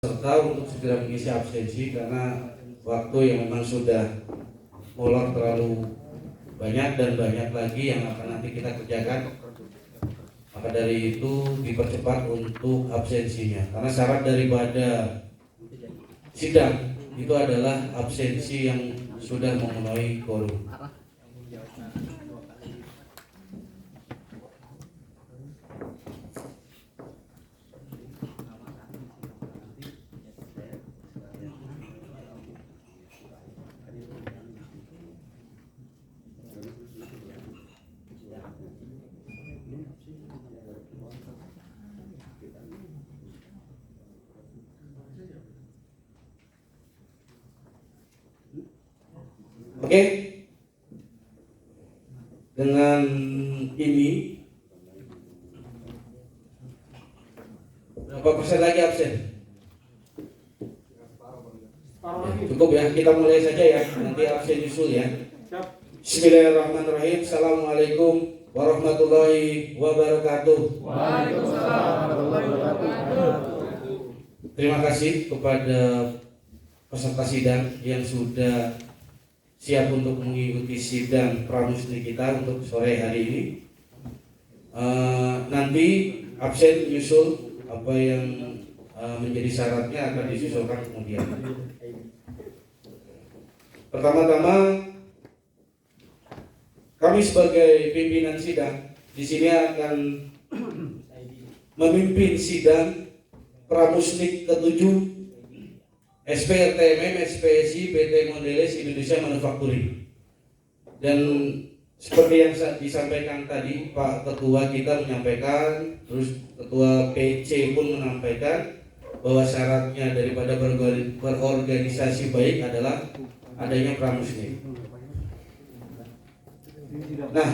serta untuk segera mengisi absensi karena waktu yang memang sudah molor terlalu banyak dan banyak lagi yang akan nanti kita kerjakan. Maka dari itu dipercepat untuk absensinya karena syarat daripada sidang itu adalah absensi yang sudah memenuhi quorum. Oke, dengan ini berapa persen lagi absen? Ya, cukup ya, kita mulai saja ya, nanti absen nyusul ya. Bismillahirrahmanirrahim. Assalamualaikum warahmatullahi wabarakatuh. Waalaikumsalam warahmatullahi wabarakatuh. Terima kasih kepada peserta sidang yang sudah siap untuk mengikuti sidang pramusni kita untuk sore hari ini. Nanti absen menyusul apa yang menjadi syaratnya akan disusulkan kemudian. Pertama-tama kami sebagai pimpinan sidang di sini akan memimpin sidang pramusnik ke-7 SPRTMM SPSI PT Mondelez Indonesia Manufacturing. Dan seperti yang disampaikan tadi Pak Ketua kita menyampaikan, terus Ketua PC pun menyampaikan bahwa syaratnya daripada berorganisasi baik adalah adanya pramusnik. Nah,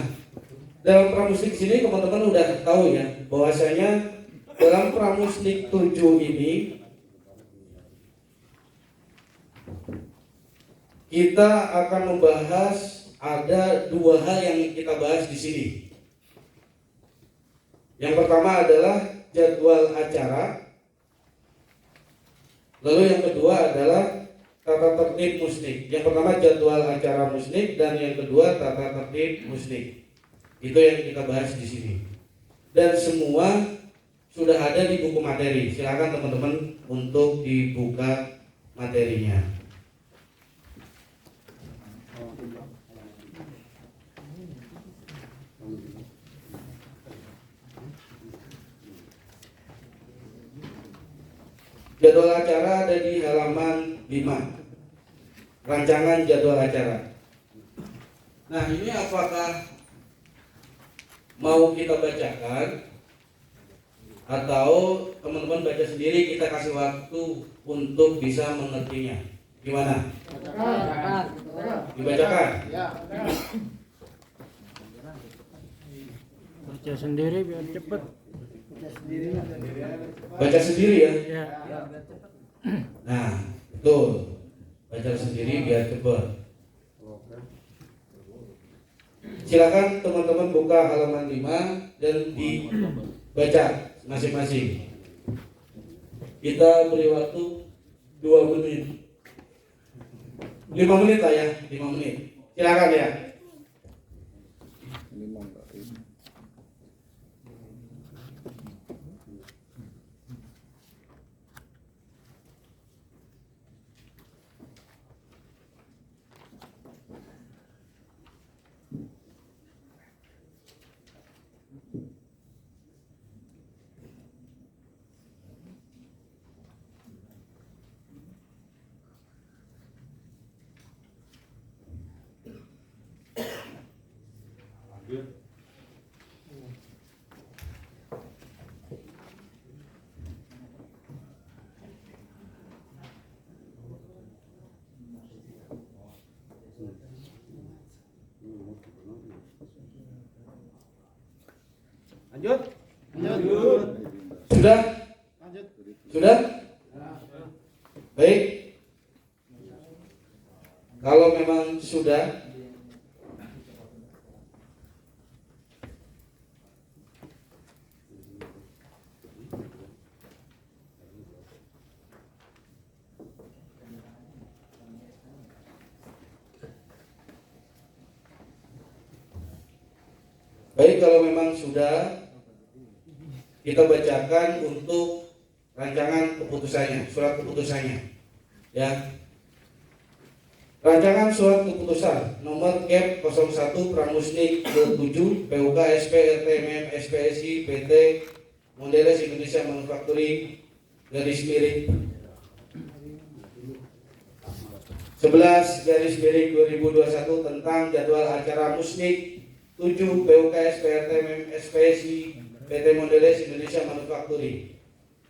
dalam pramusnik sini teman-teman udah tahu ya bahwasanya dalam pramusnik 7 ini kita akan membahas ada 2 hal yang kita bahas di sini. Yang pertama adalah jadwal acara. Lalu yang kedua adalah tata tertib musnik. Yang pertama jadwal acara musnik dan yang kedua tata tertib musnik. Itu yang kita bahas di sini. Dan semua sudah ada di buku materi. Silakan teman-teman untuk dibuka materinya. Jadwal acara ada di halaman 5. Rancangan jadwal acara. Nah, ini apakah mau kita bacakan atau teman-teman baca sendiri, kita kasih waktu untuk bisa mengertinya? Gimana? Dibacakan? Baca sendiri biar cepet. Baca sendiri ya? Ya. Nah, betul. Baca sendiri biar cepat. Silakan teman-teman buka halaman 5 dan dibaca masing-masing. Kita beri waktu 2 menit. 5 menit lah ya, 5 menit. Silakan ya. Lanjut. Sudah? Lanjut. Sudah? Baik. Kalau memang sudah, Baik, kalau memang sudah, kita bacakan untuk rancangan keputusannya, surat keputusannya. Ya. Rancangan surat keputusan nomor KEP 01 Pramusnik ke-7 PUK SP RTMM SPSI PT Mondelez Indonesia Manufacturing garis miring 11/2021 tentang jadwal acara Musnik 7 PUK SP RTMM SPSI PT Mondelez Indonesia Manufacturing.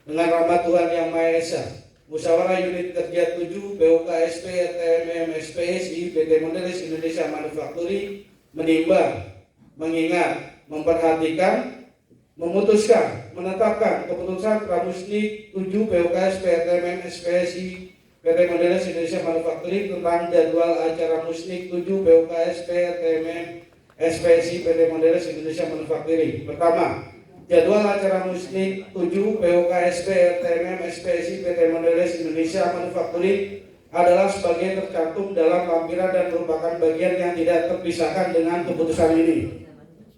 Dengan rahmat Tuhan Yang Maha Esa, Musyawarah Unit Kerja 7 PUK SP RTMM SPSI PT Mondelez Indonesia Manufacturing menimbang, mengingat, memperhatikan, memutuskan, menetapkan keputusan Pramusnik 7 PUK SP RTMM SPSI PT Mondelez Indonesia Manufacturing tentang jadwal acara Musnik 7 PUK SP RTMM SPSI PT Mondelez Indonesia Manufacturing. Pertama, jadwal acara Musnik 7 PUK SP RTMM SPSI PT Mondelez Indonesia Manufacturing adalah sebagai tercantum dalam lampiran dan merupakan bagian yang tidak terpisahkan dengan keputusan ini.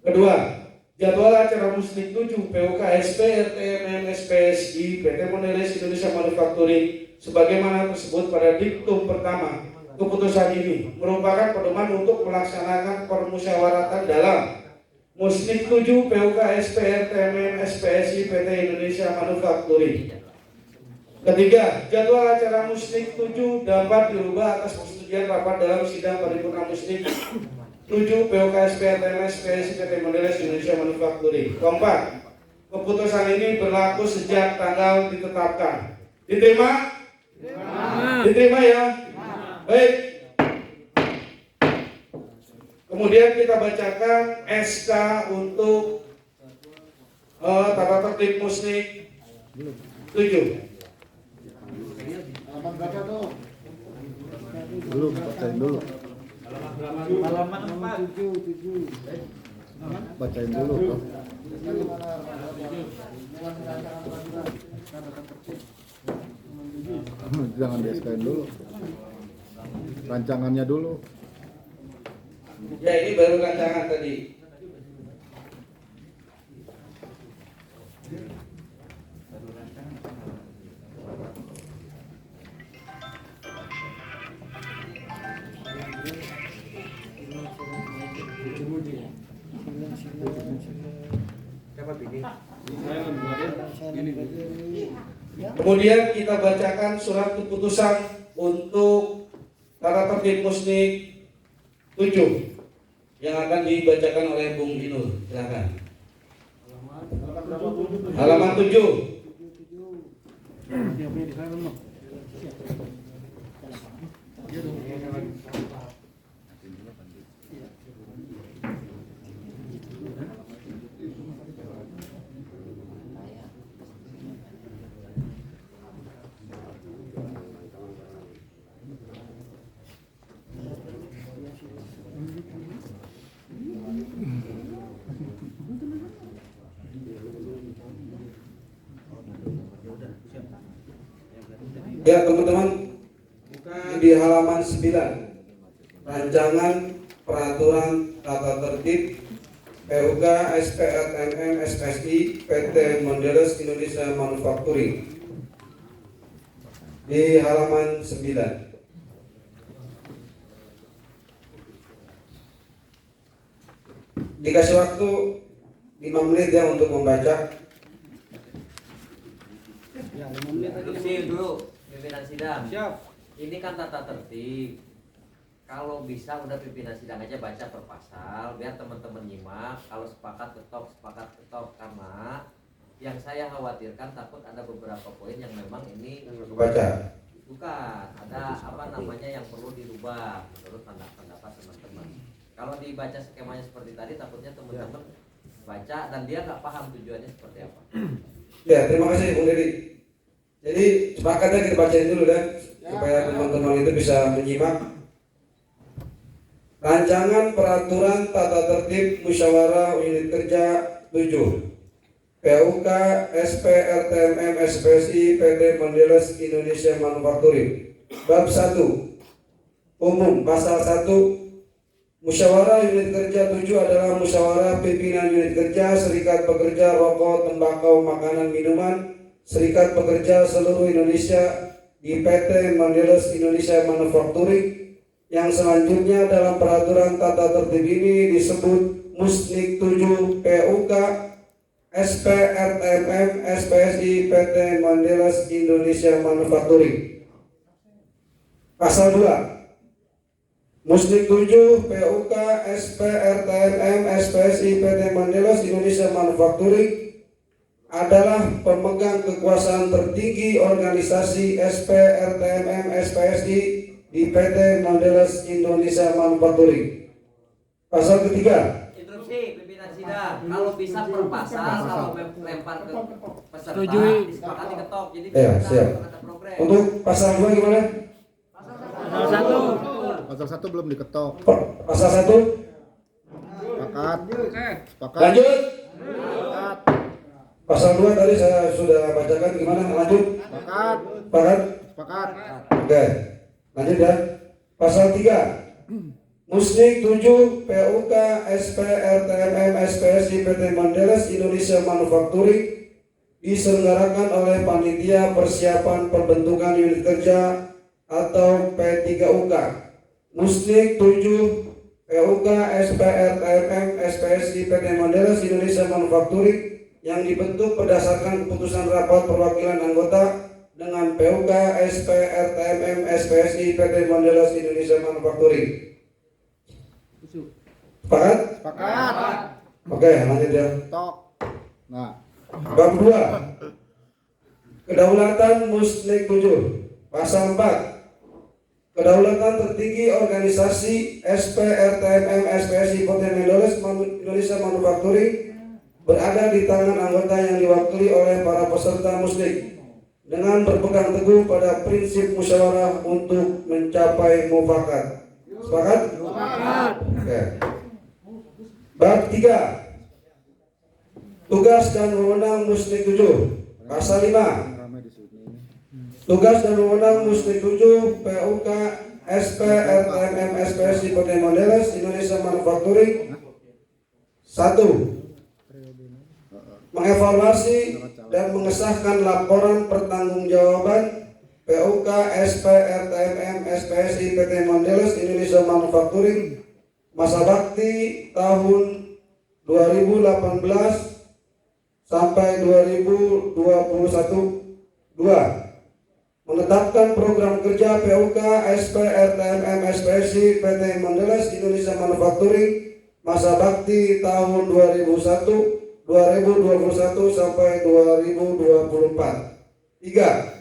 Kedua, jadwal acara Musnik 7 PUK SP RTMM SPSI PT Mondelez Indonesia Manufacturing sebagaimana tersebut pada diktum pertama keputusan ini merupakan pedoman untuk melaksanakan permusyawaratan dalam Musnik 7 PUK SP RTMM SPSI PT Indonesia Manufacturing. Ketiga, jadwal acara Musnik 7 dapat dirubah atas persetujuan rapat dalam sidang paripurna Musnik 7 PUK SP RTMM SPSI PT Mondelez Indonesia Manufacturing. Keempat, keputusan ini berlaku sejak tanggal ditetapkan. Diterima? Diterima ya? Baik. Kemudian kita bacakan SK untuk tata tertib Musnik 7. Halaman berapa tuh? Dulu, bacain dulu. Halaman 4. Bacain dulu. Bro. Jangan di-SK-in dulu. Rancangannya dulu. Ya, ini baru rancangan tadi. Kemudian kita bacakan surat keputusan untuk tata tertib Musnik 7 yang akan dibacakan oleh Bung Inul. Silakan. Halaman 7. Ya teman-teman, di halaman 9 rancangan peraturan tata tertib PUK SP RTMM SPSI PT Mondelez Indonesia Manufacturing di halaman 9. Dikasih waktu 5 menit ya untuk membaca. Dulu pimpinan sidang. Siap. Ini kan tata tertib. Kalau bisa udah pimpinan sidang aja baca per pasal biar teman-teman nyimak. Kalau sepakat ketok karena yang saya khawatirkan takut ada beberapa poin yang memang ini Baca. bukan ada apa namanya yang perlu dirubah menurut pendapat teman-teman. Kalau dibaca skemanya seperti tadi takutnya teman-teman baca dan dia nggak paham tujuannya seperti apa. Ya, terima kasih Bung Dedi. Jadi sepakatnya kita bacain dulu dan supaya teman-teman itu bisa menyimak. Rancangan peraturan tata tertib musyawarah unit kerja 7 PUK SP RTMM SPSI PT Mondelez Indonesia Manufacturing. Bab 1 Umum pasal 1 Musyawarah unit kerja 7 adalah musyawarah pimpinan unit kerja Serikat Pekerja Rokok, Tembakau, Makanan, Minuman Serikat Pekerja seluruh Indonesia di PT Mondelez Indonesia Manufacturing, yang selanjutnya dalam peraturan tata tertib ini disebut Musnik 7 PUK SPRTMM SPSI PT Mondelez Indonesia Manufacturing. Pasal 2, Musnik 7 PUK SPRTMM SPSI PT Mondelez Indonesia Manufacturing adalah pemegang kekuasaan tertinggi organisasi SPRTMM SPSI di PT Mondelez Indonesia Manufacturing. Pasal ketiga, Interupsi pimpinan sidang. Kalau bisa per pasal, kalau lempar ke peserta Setujui. disepakati ketok. Jadi Ya, kita siap. kata progres. untuk pasal 2 gimana? Pasal 1. Pasal 1 belum diketok. Pasal 1 Sepakat. Sepakat. lanjut. Sepakat. Pasal 2 tadi saya sudah bacakan, gimana? Lanjut. Sepakat. Sepakat? Sepakat. Oke, lanjut ya. Pasal 3, Musnik 7 PUK SPRTMM SPSI PT Mondelez Indonesia Manufacturing diselenggarakan oleh Panitia Persiapan Pembentukan Unit Kerja atau P3UK. Musnik 7 PUK SPRTMM SPSI PT Mondelez Indonesia Manufacturing yang dibentuk berdasarkan keputusan rapat perwakilan anggota dengan PUK SPRTMM SPSI PT Mondelez Indonesia Manufacturing. Sepakat? Sepakat. Oke, lanjut ya. Tok. Nah, Bab 2, Kedaulatan Musnik 7. Pasal 4, kedaulatan tertinggi organisasi SPRTMM SPSI PT Mondelez Indonesia Manufacturing berada di tangan anggota yang diwakili oleh para peserta musnik dengan berpegang teguh pada prinsip musyawarah untuk mencapai mufakat. Sepakat? Sepakat. Oke. Bab 3, tugas dan wewenang Musnik 7. Pasal 5, ramai di sini. tugas dan wewenang Musnik 7 PUK SPRTMM SPSI PT Mondelez Indonesia Manufacturing. 1. Mengevaluasi dan mengesahkan laporan pertanggungjawaban PUK SPRTMM SPSI PT Mondelez Indonesia Manufacturing masa bakti tahun 2018 sampai 2021. 2. Menetapkan program kerja PUK SPRTMM SPSI PT Mondelez Indonesia Manufacturing masa bakti tahun 2021 sampai 2024. 3.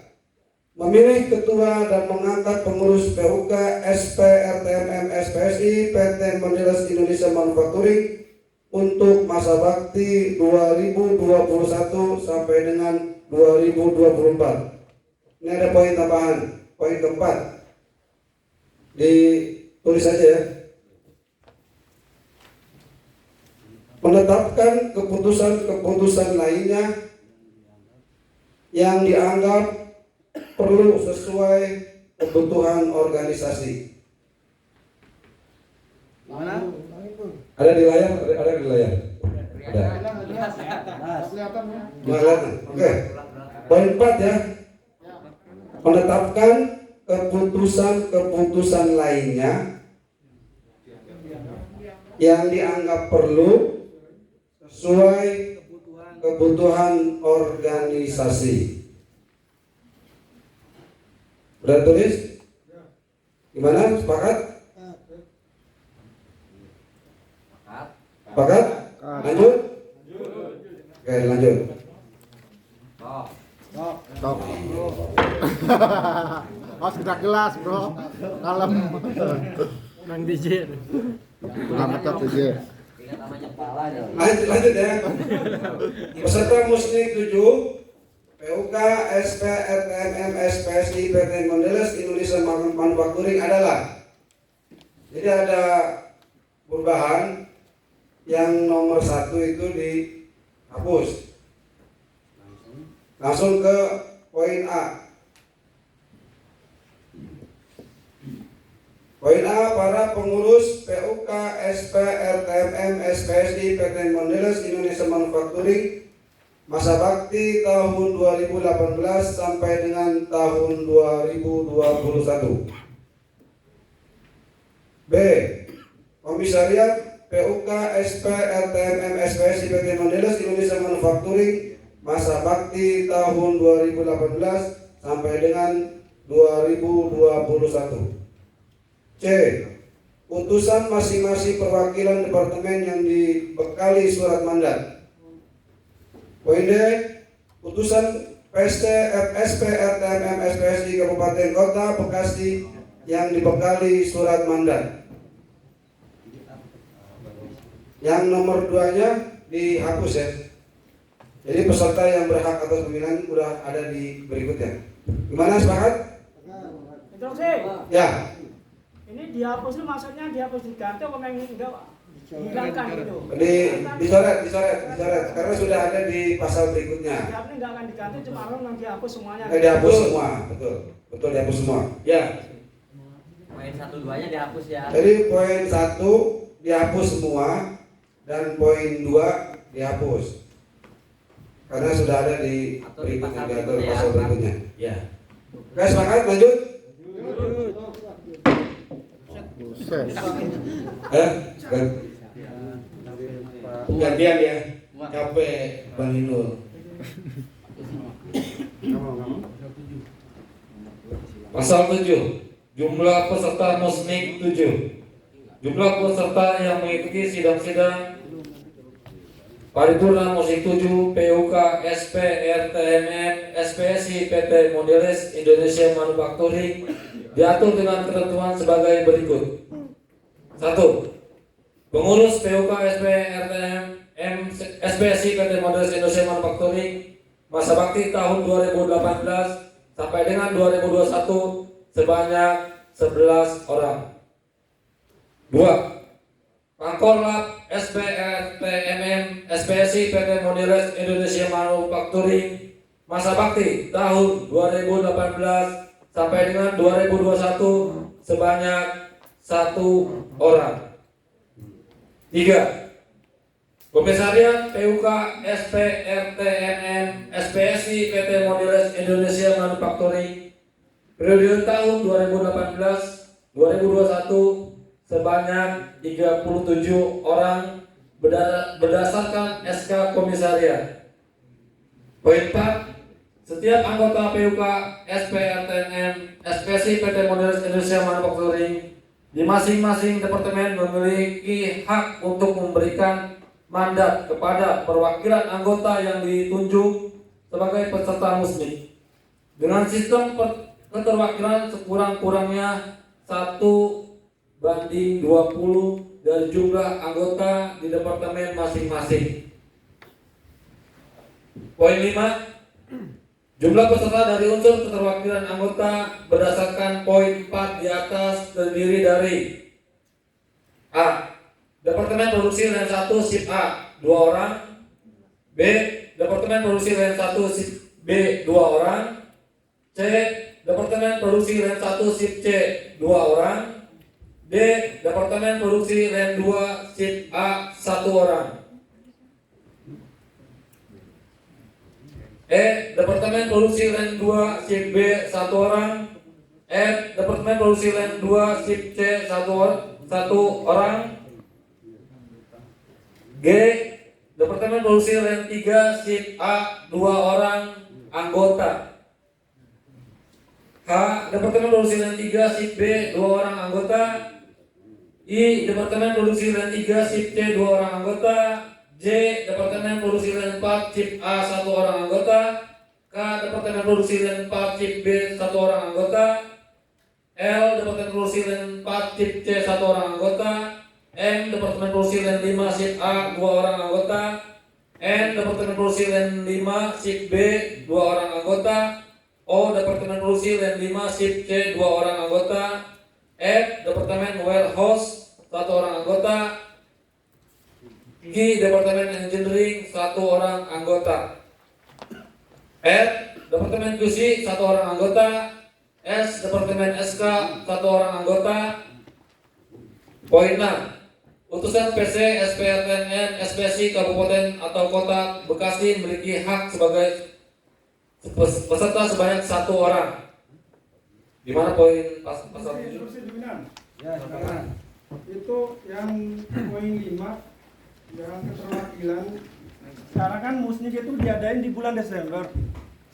Memilih ketua dan mengangkat pengurus PUK SPRTMM SPSI PT Mondelez Indonesia Manufacturing untuk masa bakti 2021 sampai dengan 2024. Ini ada poin tambahan, poin keempat. Ditulis saja ya. Menetapkan keputusan-keputusan lainnya yang dianggap perlu sesuai kebutuhan organisasi. Mana? Ada di layar? Ada di layar? Ada. Kelihatan. Oke. Poin 4 ya. Menetapkan keputusan-keputusan lainnya yang dianggap perlu sesuai kebutuhan organisasi. Udah tulis? Gimana? Sepakat? Sepakat? Lanjut? Oke, lanjut. Tok. Oh, sudah jelas, bro. Kalem. Nang DJ. Selamat tok, DJ. Ingat namanya pala ya. Lanjut ya. Peserta Musnik 7 PUK SPRTMM SPSI PT Mondelez Indonesia Manufacturing adalah, jadi ada perubahan. Yang nomor 1 itu dihapus, langsung ke poin A. Poin A, para pengurus PUK, SP, RTMM, SPSI, PT Mondelez Indonesia Manufacturing masa bakti tahun 2018 sampai dengan tahun 2021. B. Komisariat PUK, SP, RTMM, SPSI, PT Mondelez Indonesia Manufacturing masa bakti tahun 2018 sampai dengan 2021. C. Utusan masing-masing perwakilan departemen yang dibekali surat mandat. Poin D. Utusan PST, FSP, RTMM, SPSI Kabupaten Kota Bekasi yang dibekali surat mandat. Yang nomor 2-nya dihapus ya. Jadi peserta yang berhak atas pemilihan udah ada di berikutnya. Gimana, sepakat? Instruksi. Ya. Ini dihapus itu maksudnya dihapus diganti apa memang enggak dihilangkan gitu. Dicoret karena sudah ada di pasal berikutnya. Ini enggak akan diganti, cuma orang yang dihapus semuanya. Dihapus semua, betul dihapus semua. Ya. Poin 1-2-nya dihapus ya. Jadi poin 1 dihapus semua dan poin 2 dihapus. Karena sudah ada di berikutnya, pasal berikutnya. Ya. Oke, semangat lanjut. Buset. Gantian ya. Capek Bang Inul. Pasal 7. Jumlah peserta musnik 7. Jumlah peserta yang mengikuti sidang-sidang Paripurna Musik 7 PUK, SP, RTMM, SPSI, PT Mondelez Indonesia Manufacturing diatur dengan ketentuan sebagai berikut. 1. Pengurus PUK, SP, RTMM, SPSI, PT Mondelez Indonesia Manufacturing masa bakti tahun 2018 sampai dengan 2021 sebanyak 11 orang. 2. Pangkorlap, SP, RTMM, SPSI, PT Mondelez Indonesia Manufacturing masa bakti tahun 2018 sampai dengan 2021 sebanyak 1 orang. 3. Komisariat PUK, SP, RTMM, SPSI, PT Mondelez Indonesia Manufacturing periode tahun 2018-2021 sebanyak 37 orang berdasarkan SK Komisariat. Poin 4. Setiap anggota PUK, SP, RTMM, SPSI, PT Mondelez Indonesia Manufacturing di masing-masing departemen memiliki hak untuk memberikan mandat kepada perwakilan anggota yang ditunjuk sebagai peserta musnik dengan sistem keterwakilan sekurang-kurangnya 1:20 dari jumlah anggota di departemen masing-masing. Poin 5. Jumlah peserta dari unsur keterwakilan anggota berdasarkan poin 4 di atas terdiri dari A. Departemen Produksi Len 1 Sip A 2 orang. B. Departemen Produksi Len 1 Sip B 2 orang. C. Departemen Produksi Len 1 Sip C 2 orang. D. Departemen Produksi Len 2 Sip A 1 orang. E. Departemen Produksi Len 2 Sip B 1 orang. F. Departemen Produksi Len 2 Sip C 1 orang. G. Departemen Produksi Len 3 Sip A 2 orang anggota. H. Departemen Produksi Len 3 Sip B 2 orang anggota. I. Departemen Produksi Len 3 Sip C 2 orang anggota. J. Departemen Produksi Len 4 Sip A 1 orang anggota. K. Departemen Produksi Len 4 Sip B 1 orang anggota. L. Departemen Produksi Len 4 Sip C 1 orang anggota. M. Departemen Produksi Len 5 Sip A 2 orang anggota. N. Departemen Produksi Len 5 Sip B 2 orang anggota. O. Departemen Produksi Len 5 Sip C 2 orang anggota. F. Departemen Warehouse 1 orang anggota. G. Departemen Engineering 1 orang anggota. R. Departemen QC 1 orang anggota. S. Departemen SK 1 orang anggota. T. Poin 6. Utusan PC, SPRTN, SPSI, Kabupaten atau Kota Bekasi memiliki hak sebagai peserta sebanyak 1 orang. Di mana poin pasal 7? Instruksi pimpinan. Ya, silakan. Itu yang poin 5 yang keterwakilan. Sekarang kan musnik itu diadain di bulan Desember.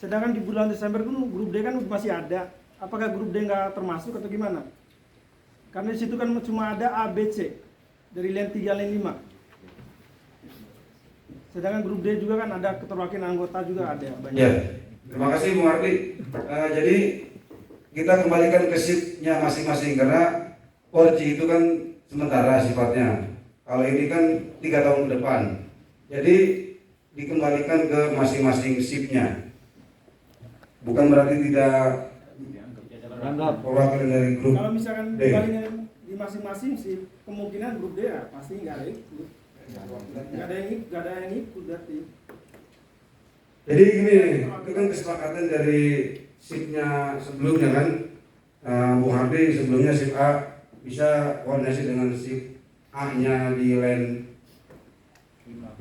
Sedangkan di bulan Desember kan grup D kan masih ada. Apakah grup D nggak termasuk atau gimana? Karena di situ kan cuma ada A, B, C dari line 3, line 5. Sedangkan grup D juga kan ada keterwakilan anggota juga ada banyak. Ya, terima kasih Bung Ardi. Jadi kita kembalikan ke shiftnya masing-masing karena 4G itu kan sementara sifatnya. Kalau ini kan 3 tahun ke depan. Jadi dikembalikan ke masing-masing shiftnya. Bukan berarti tidak perwakilan dari grup. Kalau misalkan D. kembalinya di masing-masing sih kemungkinan grup D ya pasti nggak ada ikut. Nggak ada yang ikut berarti. Jadi gini, itu kan kesepakatan dari shiftnya sebelumnya kan. Bung Hardi sebelumnya shift A bisa koordinasi dengan shift A-nya di line 5.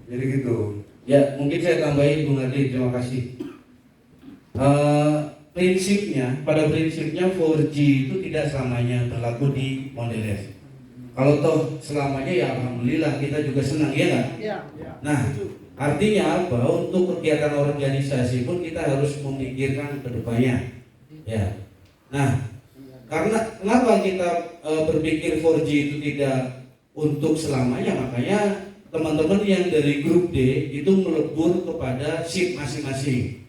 Jadi gitu. Ya, mungkin saya tambahin Bung Adi, terima kasih. Pada prinsipnya 4G itu tidak selamanya berlaku di Mondelez. Kalau toh selamanya ya alhamdulillah kita juga senang ya nggak? Iya. Nah, artinya apa? Untuk kegiatan organisasi pun kita harus memikirkan ke depannya. Ya. Nah, karena kenapa kita berpikir 4G itu tidak untuk selamanya, makanya teman-teman yang dari grup D itu melebur kepada shift masing-masing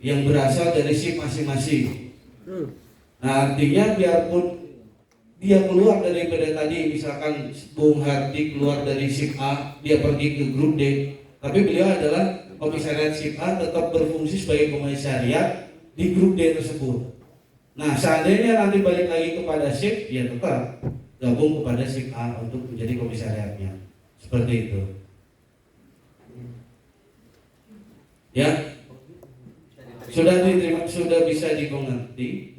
yang berasal dari shift masing-masing. Nah, artinya biarpun dia keluar daripada tadi, misalkan Bung Hardi keluar dari shift A, dia pergi ke grup D, tapi beliau adalah komisariat shift A tetap berfungsi sebagai komisariat di grup D tersebut. Nah, seandainya nanti balik lagi kepada shift, ya tetap gabung kepada shift A untuk menjadi komisariatnya. Seperti itu. Ya, sudah diterima, sudah bisa dimengerti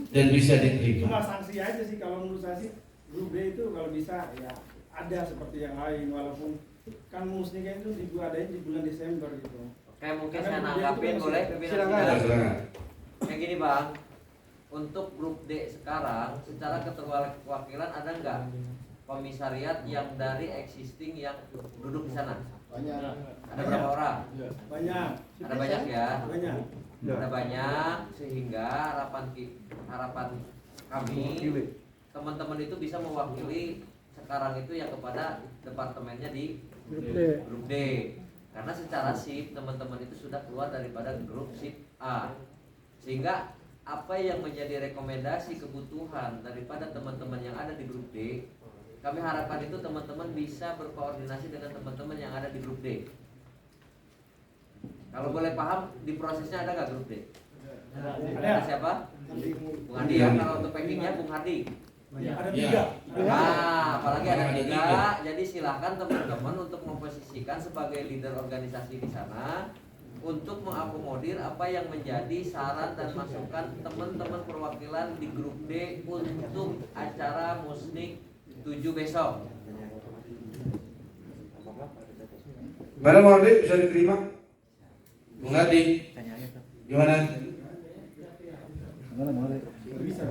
dan bisa diterima. Cuma sanksi aja sih kalau menurut saya sih grup D itu kalau bisa ya ada seperti yang lain walaupun kan musniknya itu diadain di bulan Desember gitu. Oke, mungkin Karena saya grup D itu nanggapin kan boleh masih- pimpinan silakan. sidang? Silakan. Kayak gini Bang, untuk grup D sekarang secara keterwakilan ada nggak komisariat yang dari existing yang duduk di sana? Banyak. Ada berapa orang? Banyak. Ada banyak ya? Banyak. Ada banyak sehingga harapan kami teman-teman itu bisa mewakili sekarang itu yang kepada departemennya di grup D. Karena secara shift teman-teman itu sudah keluar daripada grup shift A. Sehingga apa yang menjadi rekomendasi kebutuhan daripada teman-teman yang ada di grup D, kami harapkan itu teman-teman bisa berkoordinasi dengan teman-teman yang ada di grup D. Kalau boleh paham, di prosesnya ada nggak grup D? Ada siapa? Bung Hadi ya. Kalau untuk packingnya Bung Hadi. Ada Ya. 3. Nah, apalagi ada Ada 3. tiga. Jadi silakan teman-teman untuk memposisikan sebagai leader organisasi di sana untuk mengakomodir apa yang menjadi saran dan masukan teman-teman perwakilan di grup D untuk acara Musnik 7 besok. Gimana Bung Ardi, bisa diterima? Bung Adi, gimana? Bisa.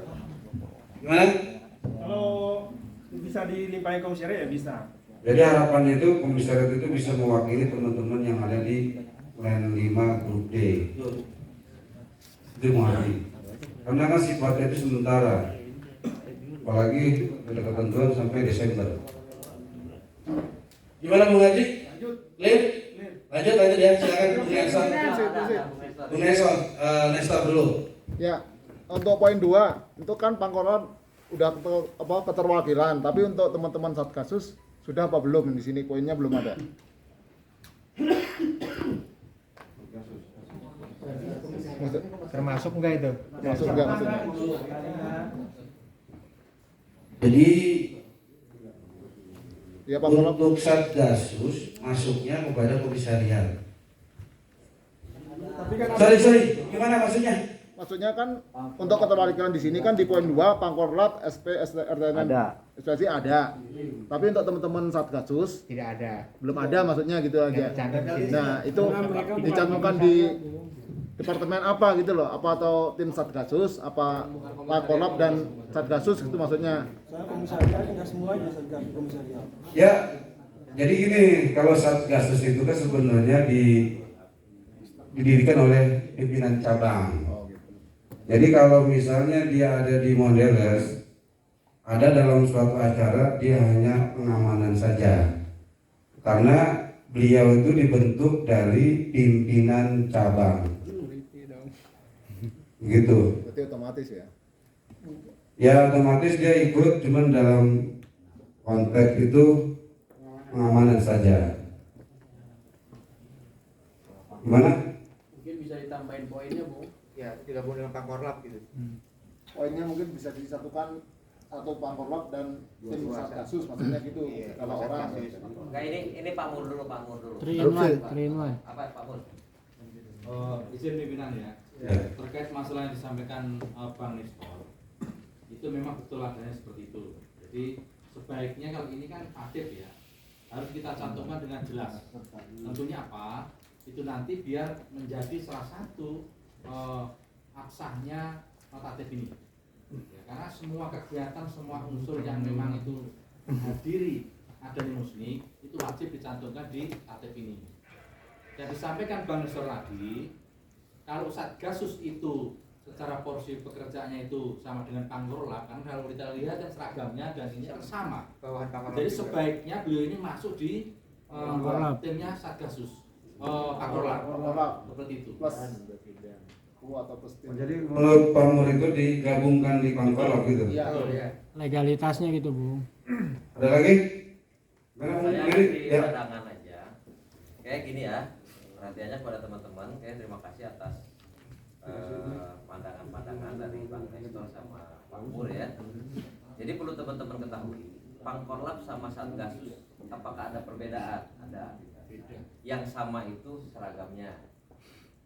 Gimana? Kalau bisa dilimpahi komisariat ya bisa. Jadi harapannya itu komisariat itu bisa mewakili teman-teman yang ada di line 5 grup D. Itu Bung Ardi. Karena kan sifatnya itu sementara. Apalagi ada ketentuan sampai Desember. Gimana Bung Adi? Lanjut. Clear? Lanjut ya, silakan Bung Nelson. Ada, Bung Nelson, Nesta dulu. Ya, untuk poin 2, itu kan Pangkolan udah keterwakilan, tapi untuk teman-teman Satgasus sudah apa belum di sini poinnya belum ada. Termasuk enggak itu? Masuk enggak maksudnya? Jadi Ya Pangkolan untuk Satgasus masuknya kepada komisariat. Tapi kan Sorry, gimana maksudnya? maksudnya kan untuk keterwakilan di sini kan di poin 2 Pangkorlap, SP, RTN, SPSI ada. Tapi untuk teman-teman Satgasus Tidak ada. belum ada maksudnya gitu aja. Cantik di sini. Nah, itu dicantumkan di departemen apa gitu loh? Apa atau tim Satgasus, apa Pangkorlap dan Satgasus gitu maksudnya. Saya komisariat tidak semuanya Satgas komisariat. Ya, jadi gini, kalau Satgasus itu kan sebenarnya didirikan oleh pimpinan cabang. Jadi kalau misalnya dia ada di Mondeles, ada dalam suatu acara dia hanya pengamanan saja. Karena beliau itu dibentuk dari pimpinan cabang. Gitu. Berarti otomatis ya. Ya otomatis dia ikut, cuman dalam konteks itu pengamanan saja. Gimana? Mungkin bisa ditambahin poinnya, Bu. Ya, digabung dengan Pangkorlap gitu. Poinnya mungkin bisa disatukan satu Pangkorlap dan tim Satgasus maksudnya gitu. Kalau orang Enggak, ini Pak Mur dulu, Pak Mur dulu. 3 in 1. Apa Pak Mur? Izin pimpinan ya. Ya. Terkait masalah yang disampaikan Bang Nestor, itu memang betul adanya seperti itu. Jadi sebaiknya kalau ini kan aktif ya, harus kita cantumkan dengan jelas. Tentunya apa? Itu nanti biar menjadi salah satu absahnya notatif ini. Ya, karena semua kegiatan, semua unsur yang memang itu hadiri adanya musnik itu wajib dicantumkan di aktif ini. Dan disampaikan Bang Nestor lagi, kalau Satgasus itu secara porsi pekerjaannya itu sama dengan Pangkorlap, kan kalau kita lihat kan seragamnya dan ini kan sama. Bawahan Pangkorlap. Jadi sebaiknya beliau ini masuk di timnya Satgasus, Pangkorlap, seperti itu. plus atau plus tim. Jadi menurut Pak Mur itu digabungkan di Pangkorlap gitu. Iya. Legalitasnya gitu, Bu. Ada lagi? Mana Saya Mur? kasih Ya. pandangan aja. Kayak gini ya, perhatiannya kepada teman-teman. Kayak terima kasih atas pandangan-pandangan dari Bang Nestor sama Pak Mur ya. Jadi perlu teman-teman ketahui, Pangkorlap sama Satgasus apakah ada perbedaan? Ada. Yang sama itu seragamnya.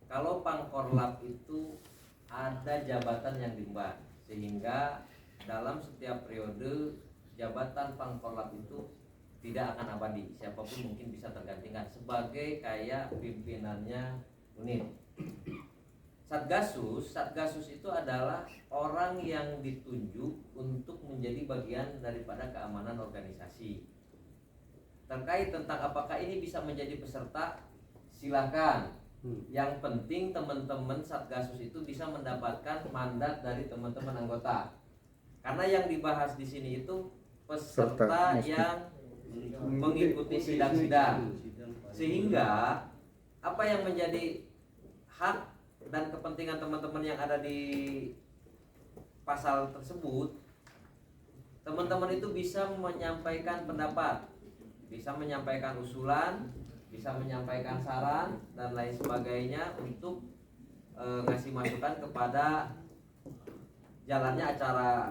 Kalau Pangkorlap itu ada jabatan yang diemban, sehingga dalam setiap periode jabatan Pangkorlap itu tidak akan abadi. Siapapun mungkin bisa tergantikan sebagai kayak pimpinannya unit. Satgasus itu adalah orang yang ditunjuk untuk menjadi bagian daripada keamanan organisasi. Terkait tentang apakah ini bisa menjadi peserta, silakan. Yang penting teman-teman Satgasus itu bisa mendapatkan mandat dari teman-teman anggota. Karena yang dibahas di sini itu peserta yang mengikuti sidang-sidang. Sehingga apa yang menjadi hak dan kepentingan teman-teman yang ada di pasal tersebut, teman-teman itu bisa menyampaikan pendapat, bisa menyampaikan usulan, bisa menyampaikan saran dan lain sebagainya untuk ngasih masukan kepada jalannya acara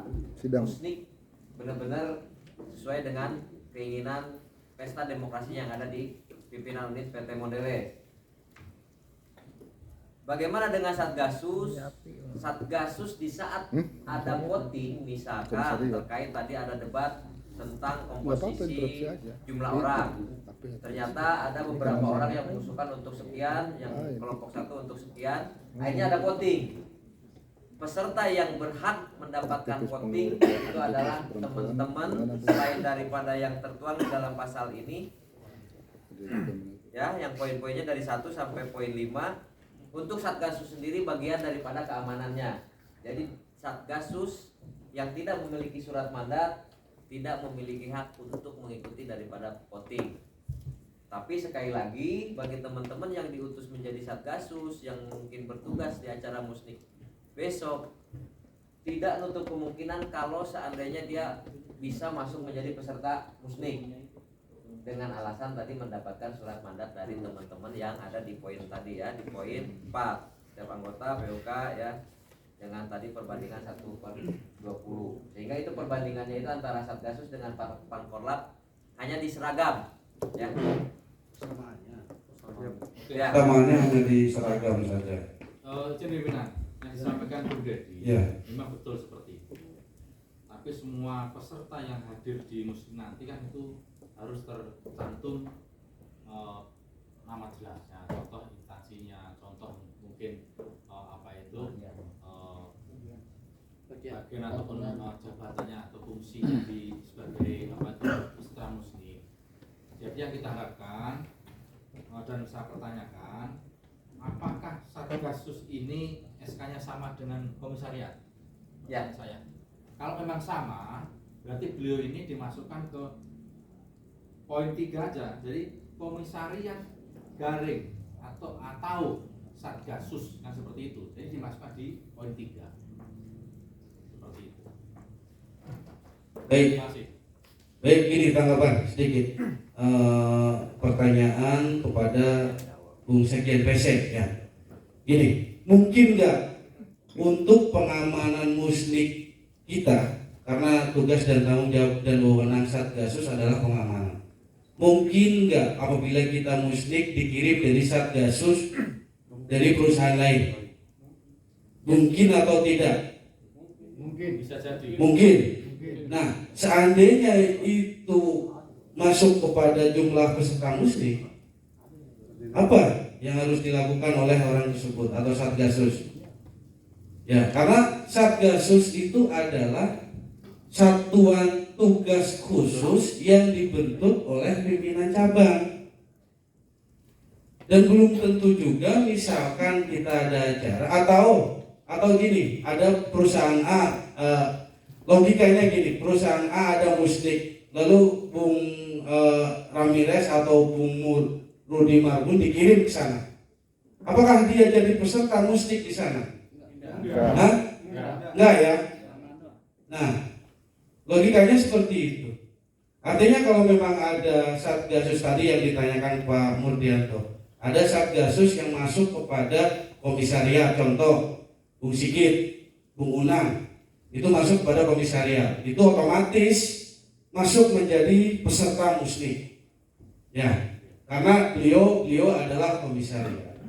musnik benar-benar sesuai dengan keinginan pesta demokrasi yang ada di pimpinan unit PT Mondeles. Bagaimana dengan Satgasus? Satgasus di saat ada voting misalkan terkait tadi ada debat tentang komposisi jumlah orang. Ternyata ada beberapa orang yang mengusulkan untuk sekian, yang kelompok satu untuk sekian. Akhirnya ada voting. Peserta yang berhak mendapatkan voting itu adalah teman-teman selain daripada yang tertuang di dalam pasal ini. Ya, yang poin-poinnya dari 1 sampai poin 5. Untuk Satgasus sendiri bagian daripada keamanannya. Jadi Satgasus yang tidak memiliki surat mandat tidak memiliki hak untuk mengikuti daripada voting. Tapi sekali lagi bagi teman-teman yang diutus menjadi Satgasus yang mungkin bertugas di acara musnik besok, tidak nutup kemungkinan kalau seandainya dia bisa masuk menjadi peserta musnik dengan alasan tadi mendapatkan surat mandat dari teman-teman yang ada di poin tadi ya, di poin 4 setiap anggota PUK ya, dengan tadi perbandingan 1/20, sehingga itu perbandingannya itu antara Satgasus dengan Pangkorlap hanya di seragam ya. Namanya hanya di seragam saja. Izin pimpinan, disampaikan Bung Dedi, Ya. memang betul seperti itu. Tapi semua peserta yang hadir di musik nanti kan itu harus tercantum nama jelasnya, contoh instansinya, contoh mungkin bagian ataupun jabatannya atau fungsinya sebagai peserta musik. Jadi yang kita harapkan dan saya pertanyakan, apakah Satgasus ini SK-nya sama dengan komisariat? Ya. Saya. Kalau memang sama, berarti beliau ini dimasukkan ke poin 3 aja. Jadi komisariat garing atau Satgasus yang seperti itu. Jadi dimasukkan di poin 3. Seperti itu. Baik. Terima kasih. Baik, ini tanggapan sedikit. Pertanyaan kepada Bung Sekjen Pesek ya. Gini, mungkin nggak untuk pengamanan muslik kita, karena tugas dan tanggung jawab dan wewenang Satgasus adalah pengamanan. Mungkin nggak apabila kita muslik dikirim dari Satgasus dari perusahaan lain? Mungkin atau tidak? Mungkin bisa jadi. Mungkin. Nah, seandainya itu masuk kepada jumlah peserta muslik, apa yang harus dilakukan oleh orang tersebut atau Satgasus? Ya, karena Satgasus itu adalah satuan tugas khusus yang dibentuk oleh pimpinan cabang. Dan belum tentu juga misalkan kita ada acara atau gini, ada perusahaan A, logikanya gini, perusahaan A ada muslik, lalu Bung Ramirez atau Bung Rudi Marbun dikirim ke sana. Apakah dia jadi peserta muslik di sana? Hah? Enggak ya? Nah, logikanya seperti itu. Artinya kalau memang ada Satgasus tadi yang ditanyakan Pak Murdianto, ada Satgasus yang masuk kepada komisariat, contoh Bung Sigit, Bung Unang, itu masuk kepada komisariat, itu otomatis masuk menjadi peserta muslik. Ya, karena beliau adalah komisariat.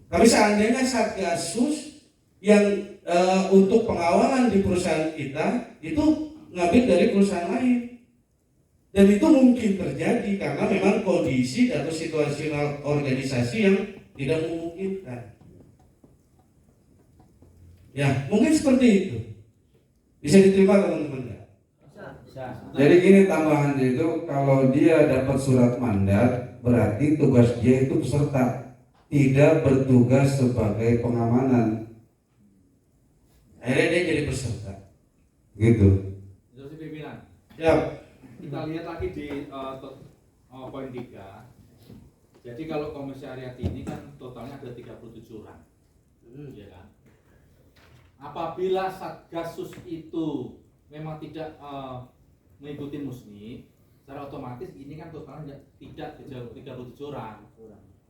Tapi seandainya Satgasus yang untuk pengawalan di perusahaan kita itu ngambil dari perusahaan lain, dan itu mungkin terjadi karena memang kondisi atau situasional organisasi yang tidak memungkinkan. Ya, mungkin seperti itu. Bisa diterima teman-teman ya? Jadi gini tambahannya itu, kalau dia dapat surat mandat, berarti tugas dia itu peserta, tidak bertugas sebagai pengamanan. Akhirnya dia jadi peserta. Gitu. Instruksi pimpinan. Ya. Kita lihat lagi di poin 3. Jadi kalau komisariat ini kan totalnya ada 37 orang. Ya kan? Apabila Satgasus itu memang tidak mengikuti musni, secara otomatis ini kan totalnya tidak 37 orang.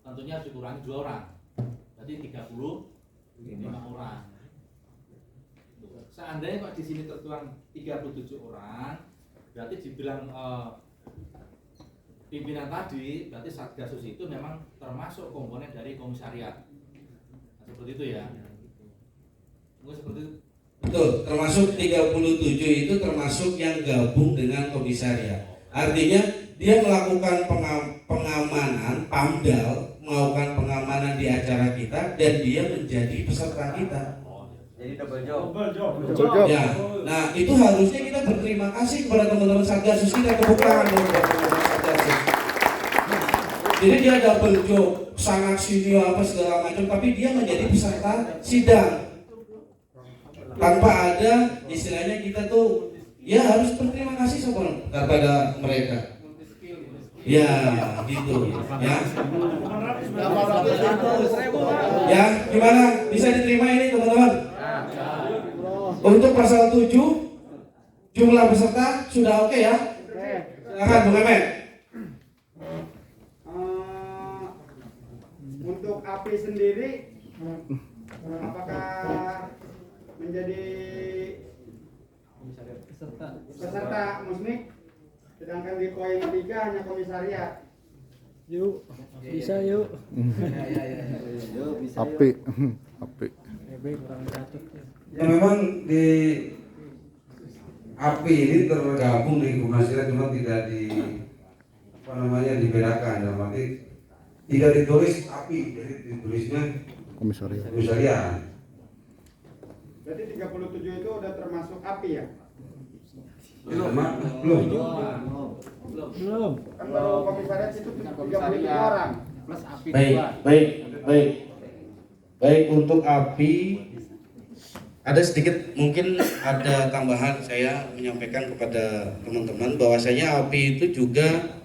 Tentunya harus dikurangi 2 orang. Jadi 35 orang. Seandainya Pak di sini tertuang 37 orang, berarti dibilang pimpinan tadi, berarti Satgasus itu memang termasuk komponen dari komisariat. Nah, seperti itu ya. Mungkin seperti itu. Betul, termasuk 37 itu termasuk yang gabung dengan komisariat. Artinya dia melakukan pengamanan, PAMDAL, melakukan pengamanan di acara kita, dan dia menjadi peserta kita. Jadi double job. Ya, nah itu harusnya kita berterima kasih kepada teman-teman Satgasus kita, tepuk tangan dong buat teman-teman Satgasus. Jadi dia double job, sangat senior apa segala macam, tapi dia menjadi peserta sidang. Tanpa ada istilahnya kita tuh ya harus berterima kasih kepada mereka. Ya, gitu. Ya. Ya, gimana? Bisa diterima ini teman-teman? Untuk pasal 7 jumlah peserta sudah oke ya? Silakan Bung Emet. Untuk API sendiri, apakah menjadi peserta musnik, sedangkan di poin 3 hanya komisariat? Yuk, bisa yuk. Api. kurang catat. Ya memang di api ini tergabung di komersial, cuma tidak di apa namanya dibedakan, dalam arti tidak ditulis api, jadi ditulisnya komisariat. Berarti 37 itu udah termasuk api ya? Belum. Belum. Kan baru komisariat itu 37 orang. Plus api Baik untuk api ada sedikit mungkin ada tambahan saya menyampaikan kepada teman-teman bahwasanya api itu juga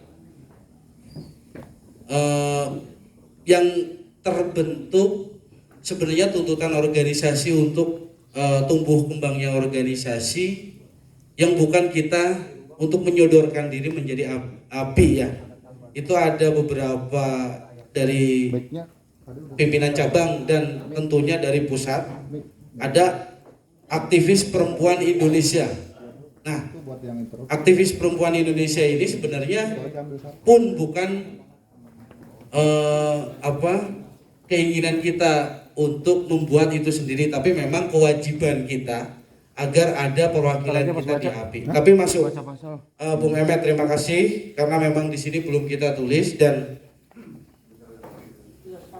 yang terbentuk sebenarnya tuntutan organisasi untuk tumbuh kembangnya organisasi yang bukan kita untuk menyodorkan diri menjadi api ya. Itu ada beberapa dari pimpinan cabang dan tentunya dari pusat. Ada aktivis perempuan Indonesia. Nah, aktivis perempuan Indonesia ini sebenarnya pun bukan keinginan kita untuk membuat itu sendiri, tapi memang kewajiban kita agar ada perwakilan kita di API. Tapi masuk, Bung Mehmet, terima kasih karena memang di sini belum kita tulis dan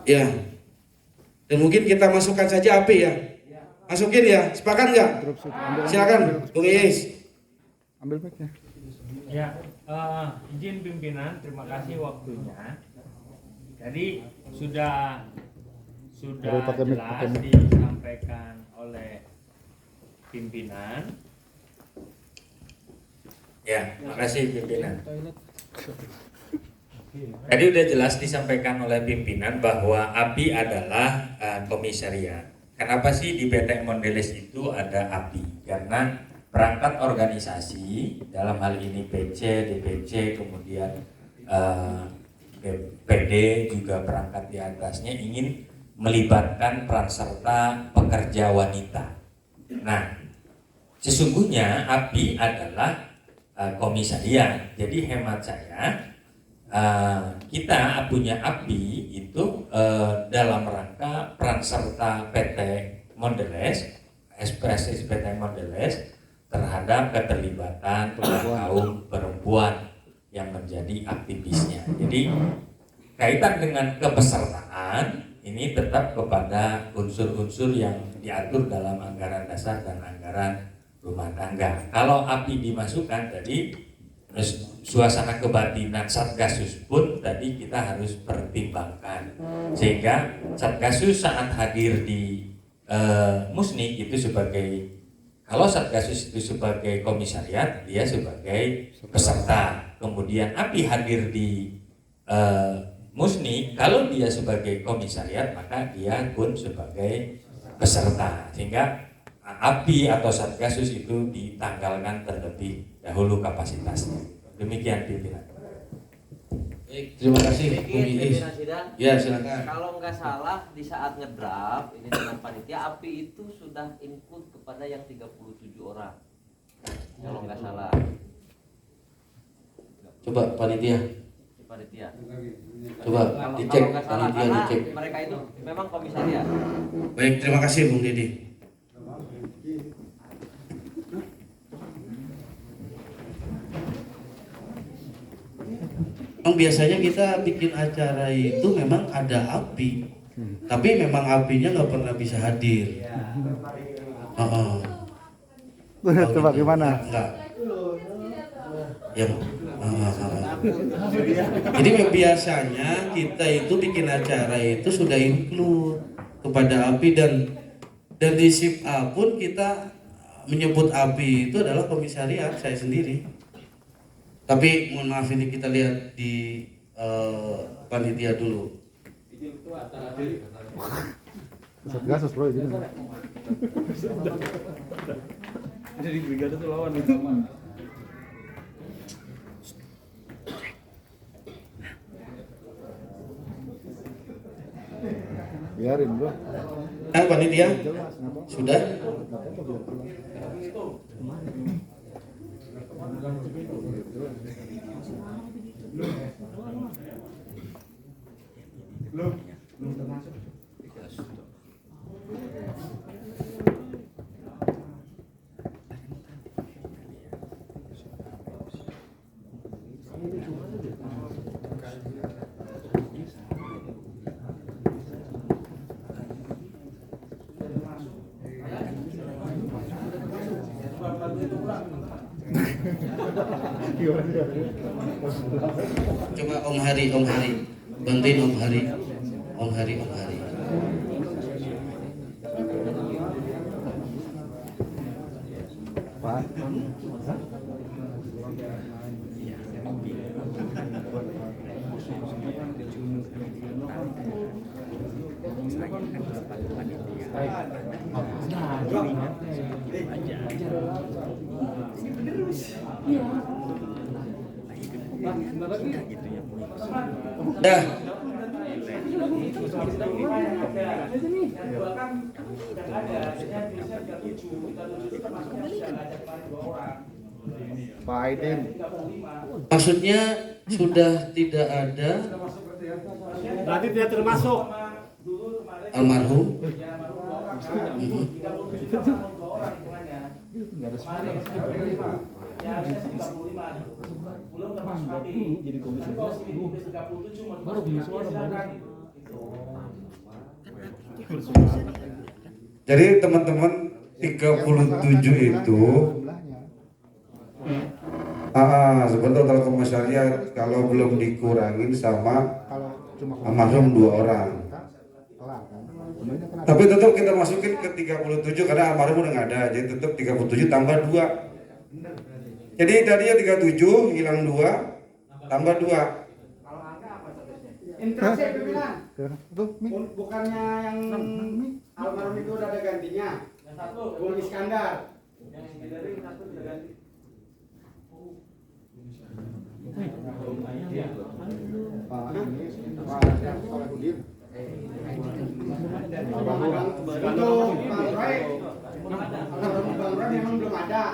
ya, dan mungkin kita masukkan saja API ya. Masukin ya, sepakat nggak? Silakan, Bung Iis. Ambil mic-nya. Ya, izin pimpinan, terima kasih waktunya. Jadi sudah jelas disampaikan oleh pimpinan. Ya, makasih pimpinan. Tadi udah jelas disampaikan oleh pimpinan bahwa API adalah komisariat. Kenapa sih di PT Mondelez itu ada API? Karena perangkat organisasi dalam hal ini PC, DPC, kemudian PD juga perangkat di atasnya ingin melibatkan peran serta pekerja wanita. Nah, sesungguhnya API adalah komisariat. Jadi hemat saya kita punya API itu dalam rangka peran serta PT Mondelez, ekspresi PT Mondelez terhadap keterlibatan kaum perempuan yang menjadi aktivisnya. Jadi kaitan dengan kepesertaan ini tetap kepada unsur-unsur yang diatur dalam anggaran dasar dan anggaran rumah tangga. Kalau API dimasukkan tadi suasana kebatinan Satgasus pun tadi kita harus pertimbangkan, sehingga Satgasus saat hadir di Musnik itu sebagai, kalau Satgasus itu sebagai komisariat, dia sebagai peserta. Kemudian API hadir di Musnik, kalau dia sebagai komisariat maka dia pun sebagai peserta, sehingga API atau Satgasus itu ditanggalkan terlebih dahulu kapasitasnya. Demikian pimpinan. Baik, terima kasih Bung Iis. Ya, silakan. Kalau nggak salah di saat ngedraft ini dengan panitia API itu sudah input kepada yang 37 orang. Kalau nggak salah. Coba panitia. Coba dicek, kalau nggak salah, panitia dicek. Mereka itu memang komisariat. Baik, terima kasih Bung Didi. Memang biasanya kita bikin acara itu memang ada API, tapi memang API-nya nggak pernah bisa hadir. Coba gimana? Enggak. Ya. Jadi biasanya kita itu bikin acara itu sudah include kepada API dan di SIP A pun kita menyebut API itu adalah komisariat saya sendiri. Tapi mohon maaf ini kita lihat di panitia dulu. Satgasus bro ini. Jadi brigade itu lawan itu. Biarin bro. Panitia sudah. Coba Om Hari, bantuin Om Hari. Dah. Pak Aidin. Maksudnya sudah tidak ada Berarti tidak termasuk almarhum. Jadi teman-teman 37 itu sebetulnya kalau komisariat kalau belum dikurangin sama almarhum 2 orang. Tapi tetap kita masukin ke 37 karena almarhum udah nggak ada, jadi tetap 37 tambah 2. Jadi tadinya 37 hilang 2 tambah 2. interaksi pimpinan. Bukannya yang almarhum itu udah ada gantinya. Bung Iskandar. Untuk Bang Roy, Bang Roy memang belum ada.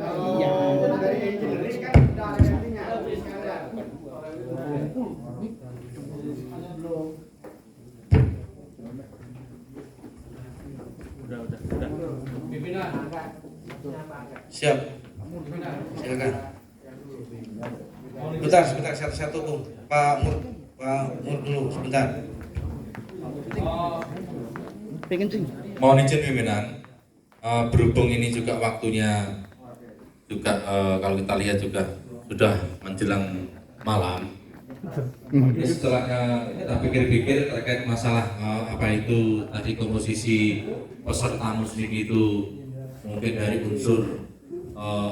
Kalau dari engineering kan udah ada gantinya, Iskandar. Udah. Pimpinan. Siap. Silakan. Sebentar, satu-satu Bung. Pak Mur dulu, sebentar. Mohon izin pimpinan, berhubung ini juga waktunya juga kalau kita lihat juga sudah menjelang malam. Ini setelahnya kita pikir-pikir terkait masalah apa itu tadi komposisi peserta muslim itu mungkin dari unsur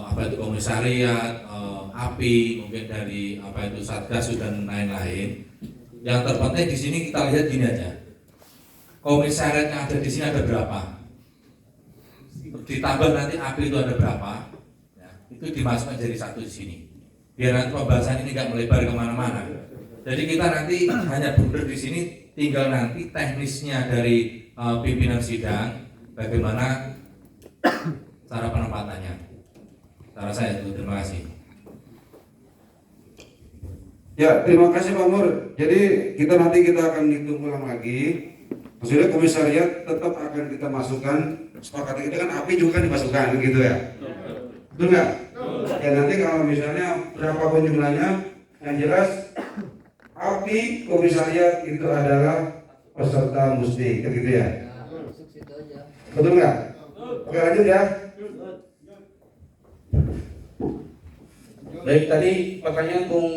apa itu komisariat, API, mungkin dari apa itu Satgasus dan lain-lain. Yang terpenting di sini kita lihat gini aja. Komisariat yang ada di sini ada berapa? Ditambah nanti API itu ada berapa? Ya, itu dimasukkan jadi satu di sini. Biar nanti pembahasan ini nggak melebar kemana-mana. Jadi kita nanti hanya benar di sini, tinggal nanti teknisnya dari pimpinan sidang, bagaimana cara penempatannya. Cara saya itu, terima kasih. Ya, terima kasih Pak Mur. Jadi kita akan hitung ulang lagi. Maksudnya komisariat tetap akan kita masukkan. Sepakat kita kan API juga kan dimasukkan gitu ya. Betul nggak? Ya nanti kalau misalnya berapapun jumlahnya, yang jelas API komisariat itu adalah peserta musti, gitu ya. Betul nggak? Oke lanjut ya. Baik, tadi pertanyaan Bung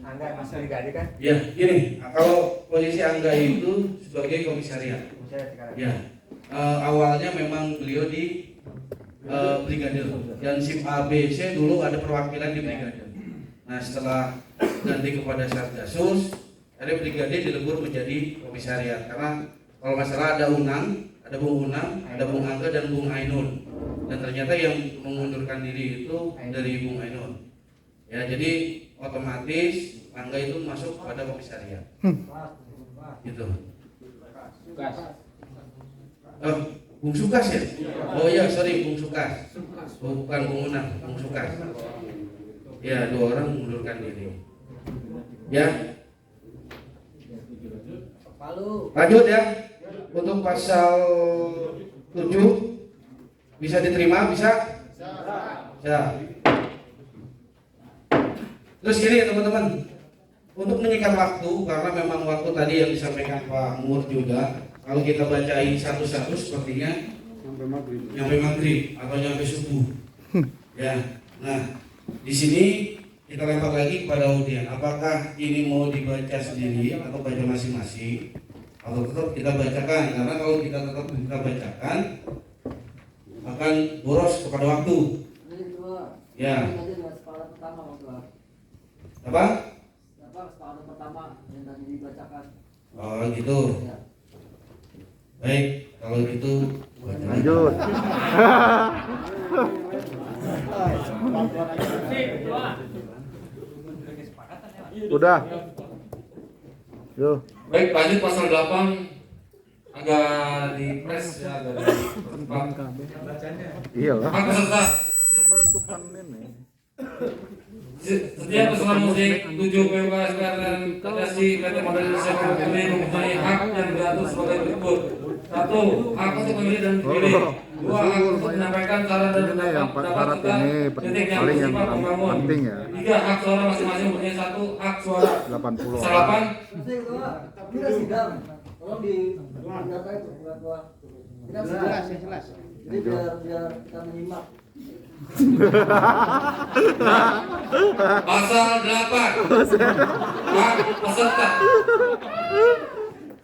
Angga masih diganti kan? Ya, gini, kalau posisi Angga itu sebagai komisariat. Ya, awalnya memang beliau di brigadir dan SIP A, B, C dulu ada perwakilan di brigadir. Nah, setelah ganti kepada Satgasus, ada brigadir dilebur menjadi komisariat. Karena kalau nggak salah ada Unang, ada Bung Unang, ada Bung Angga dan Bung Ainun. Dan ternyata yang mengundurkan diri itu dari Bung Ainun. Ya, jadi otomatis Angga itu masuk pada komisariat. Gitu. Bung Sukas ya? Oh iya, sorry, Bung Sukas. Bukan Bung Unang, Bung Sukas. Ya, 2 orang mengundurkan diri. Ya. Lanjut ya. Untuk pasal 7 bisa diterima, bisa? Bisa. Terus gini teman-teman, untuk menyingkat waktu, karena memang waktu tadi yang disampaikan Pak Mur juga, kalau kita bacain satu-satu sepertinya nyampe maghrib atau nyampe subuh. Ya, nah di sini kita lempar lagi kepada audien, apakah ini mau dibaca sendiri atau baca masing-masing, atau tetap kita bacakan? Karena kalau kita tetap kita bacakan akan boros kepada waktu. Ya. Apa? Kesepakatan pertama yang tadi dibacakan. Oh gitu. Baik, kalau gitu Lanjut. Udah. Yo. Baik, lanjut pasal 8 agak di press ya, agak di Iyalah. hak peserta Menentukan ini. setiap peserta musik 7 PUK dan Federasi PT Modern Indonesia ini mempunyai hak yang diatur sebagai berikut. 1. Hak untuk memilih dan dipilih. 2. Hak untuk menyampaikan saran dan pendapat serta kritik yang bersifat membangun. 3. Hak suara masing-masing mempunyai 1 hak suara. 80 Pasal 8 Tidak sidang. Tolong di data itu tidak jelas, jelas. Jadi biar kita menyimak. Pasal 8 hak peserta.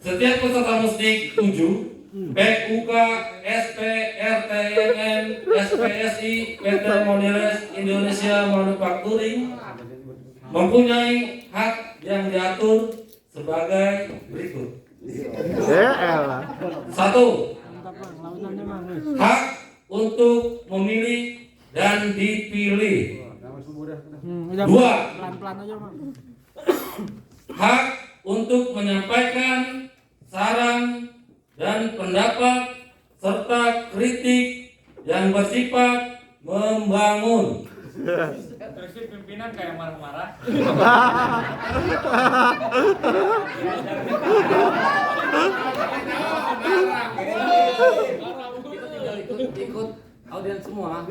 Setiap peserta musik 7 PUK, SP, RTNN, SPSI, PT Mondelez Indonesia Manufacturing mempunyai hak yang diatur sebagai berikut. 1. Hak untuk memilih dan dipilih. 2. Hak untuk menyampaikan saran dan pendapat serta kritik yang bersifat membangun. Terus pimpinan kayak marah-marah. Ikut audien semua.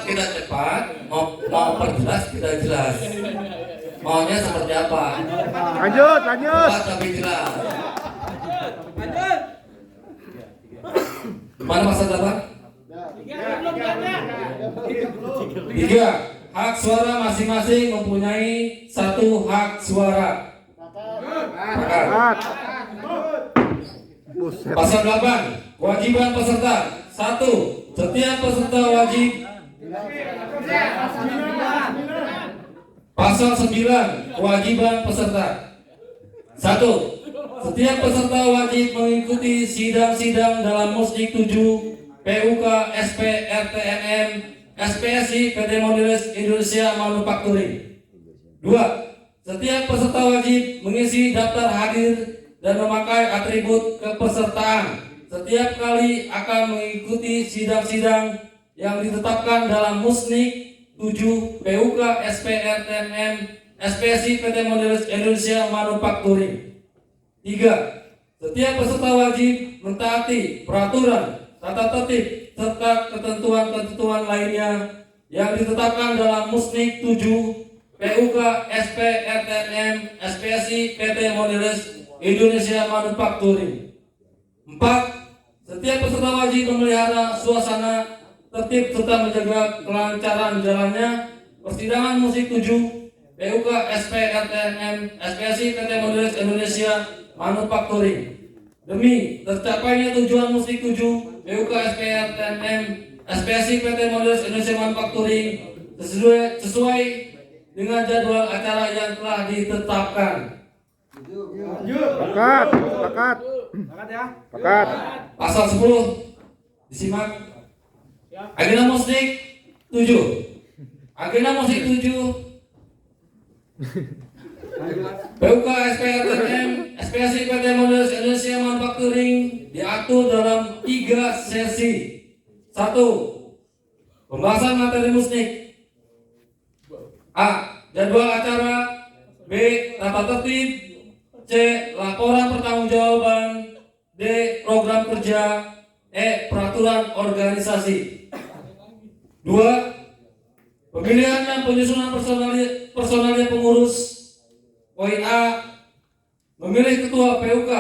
Kita cepat, mau perjelas tidak jelas. Maunya seperti apa? Lanjut. Cepat tapi jelas. Lanjut. Mana pasal 8? 3. Hak suara masing-masing mempunyai 1 hak suara. Sepakat. Buset. Pasal 8. Kewajiban peserta. 1. Setiap peserta wajib. Pasal 9. Kewajiban peserta. 1. Setiap peserta wajib mengikuti sidang-sidang dalam musik 7 PUK, SP, RTNM, SPSI, PT Mondelez Indonesia Manufacturing. 2. Setiap peserta wajib mengisi daftar hadir dan memakai atribut kepesertaan setiap kali akan mengikuti sidang-sidang yang ditetapkan dalam musnik 7 PUK, SP, RTNM, SPSI, PT Mondelez Indonesia Manufacturing. 3. Setiap peserta wajib mentaati peraturan, tata tertib, serta ketentuan-ketentuan lainnya yang ditetapkan dalam musnik 7 PUK, SP, RTNM, SPSI, PT Mondelez Indonesia Manufacturing. 4. Setiap peserta wajib memelihara suasana tertib serta menjaga kelancaran jalannya persidangan musik 7 PUK, SP, RTNM, SPSI, PT Mondelez Indonesia Manufacturing. Demi tercapainya tujuan musik 7 PUK, SP, RTNM, SPSI, PT Mondelez Indonesia Manufacturing sesuai dengan jadwal acara yang telah ditetapkan. Sepakat. Sepakat. Pasal 10 disimak. Agenda musik 7. Agenda musik 7 PUK, SPRTM, SPSI, PT Mondelez Indonesia Manufacturing diatur dalam 3 sesi. 1. Pembahasan materi musik. A. Jadwal acara. B. Tata tertib. C. Laporan pertanggungjawaban. D. Program kerja. E. Peraturan organisasi. 2. Pemilihan dan penyusunan personalia pengurus. Poin A. Memilih ketua PUK,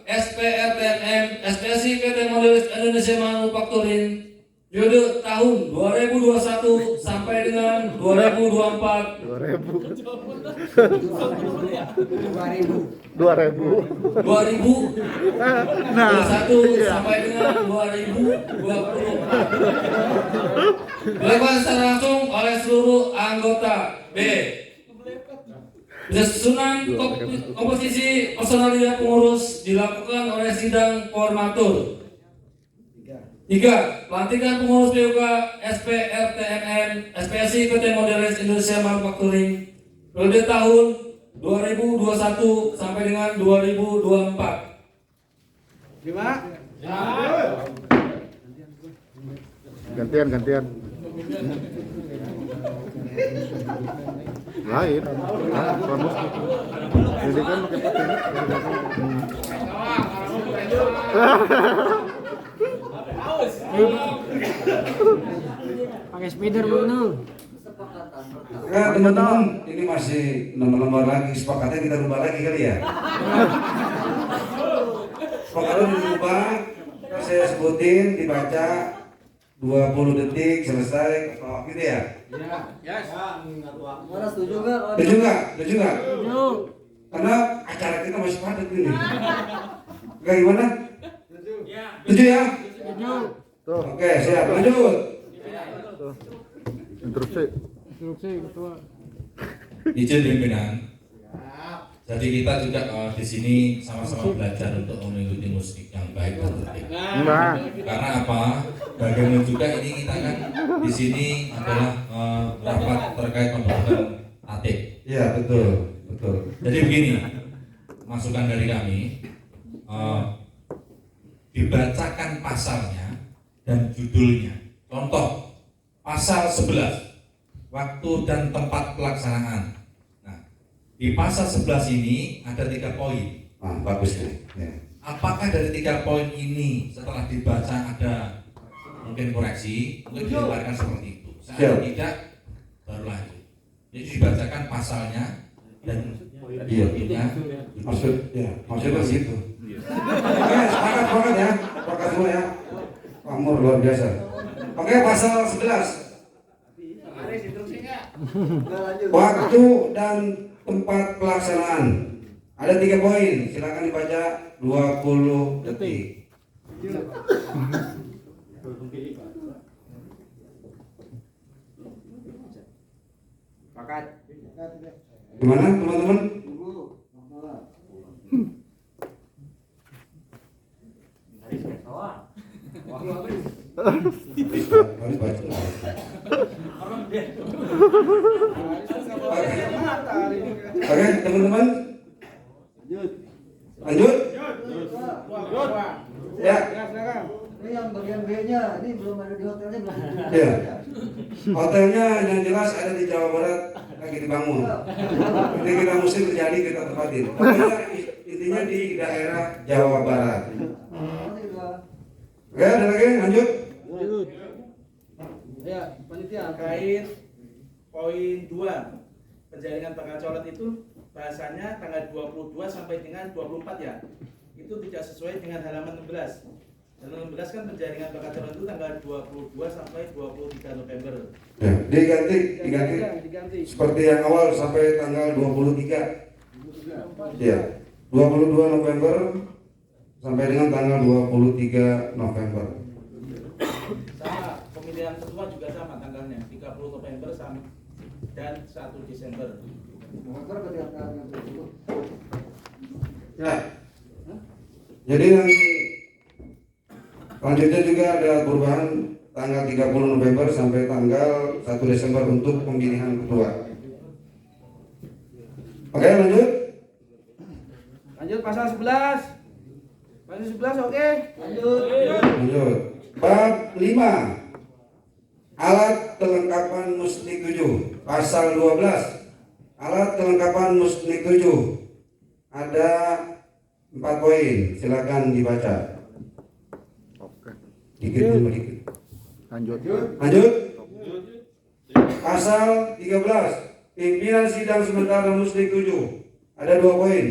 SPRTNM, SPSI PT Modelis Indonesia Manufacturing periode tahun 2021 sampai dengan 2024. 2000. 2021 sampai dengan 2024. Dilakukan secara langsung oleh seluruh anggota. B. Penyusunan komposisi personalia pengurus dilakukan oleh sidang formatur. 3. Pelantikan pengurus PUK, SPRTNM, SPSI PT Modelis Indonesia Manufacturing periode tahun 2021 sampai dengan 2024. Gantian. Lain. Bonus. Ini kan pakai pakai. Pakai spider Bruno. Ya teman-teman, ini masih 6 lembar lagi. Sepakatnya kita rubah lagi kali ya. Sepakatnya dirubah, saya sebutin, dibaca 20 detik selesai, oh, gitu ya? Mana setuju nggak? Setuju nggak? Karena acara kita masih padat ini. Oke, gimana? Setuju ya? Oke, siap. Lanjut. Interupsi ketua. Izin pimpinan. Jadi kita juga di sini sama-sama belajar untuk mengikuti musik yang baik dan tertib. Karena apa? Bagaimana juga ini kita kan di sini adalah rapat terkait pembahasan tatib. Iya, betul. Jadi begini, masukan dari kami, dibacakan pasalnya dan judulnya. Contoh, pasal 11, waktu dan tempat pelaksanaan. Di pasal 11 ini ada 3 poin. Bagus nih. Ya. Apakah dari 3 poin ini setelah dibaca ada mungkin koreksi, mungkin dilebarkan seperti itu. Kalau tidak, baru lanjut. Jadi dibacakan pasalnya dan poinnya. Maksudnya gitu. Oke, sepakat ya. Sepakat semua ya. Kamu luar biasa. Oke, pasal 11. Waktu dan tempat pelaksanaan. Ada 3 poin, silakan dibaca 20 detik. Gimana teman-teman? Harus baca. Oke, teman-teman. Lanjut. Ya. Ini yang bagian B-nya, ini belum ada di hotelnya belum. Ya. Hotelnya yang jelas ada di Jawa Barat lagi dibangun. Ini kita mesti terjadi kita tempatin. Pokoknya intinya di daerah Jawa Barat. Oke, ada lagi lanjut. Ya, panitia terkait poin 2 penjaringan bakal calon itu bahasanya tanggal 22 sampai dengan 24 ya. Itu tidak sesuai dengan halaman 16. Halaman 16 kan penjaringan bakal calon itu tanggal 22 sampai 23 November. Ya, diganti. Seperti yang awal sampai tanggal 23. Ya. 22 November sampai dengan tanggal 23 November. Sama, pemilihan ketua juga sama tanggalnya 30 November dan 1 Desember. Ya. Jadi yang selanjutnya juga ada perubahan tanggal 30 November sampai tanggal 1 Desember untuk pemilihan ketua. Oke, lanjut. Lanjut pasal 11. Pasal 11 oke. Lanjut. Bab 5. Alat kelengkapan musnik 7. Pasal 12. Alat kelengkapan musnik 7. ada 4 poin, silakan dibaca. Oke. Dikit dulu dikit. Lanjut. Lanjut. Pasal 13, pimpinan sidang sementara Muslik 7. Ada 2 poin.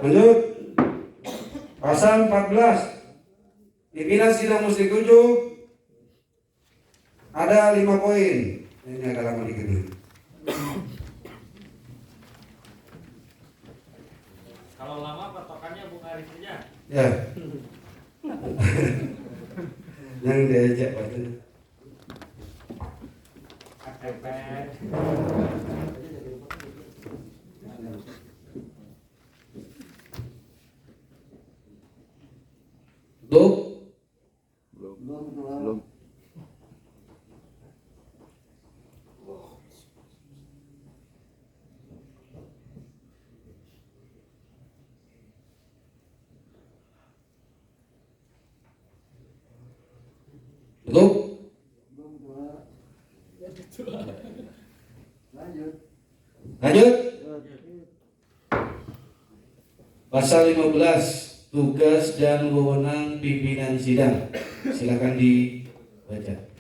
Lanjut. Pasal 14, pimpinan sidang Muslik 7. Ada 5 poin. Ini agak lama dikit nih. Kalau lama patokannya Bung Arif saja. Ya. Yang diajak Pak. Tuh. Belum. Cukup. Lanjut. Pasal 15, tugas dan wewenang pimpinan sidang. Silakan dibaca.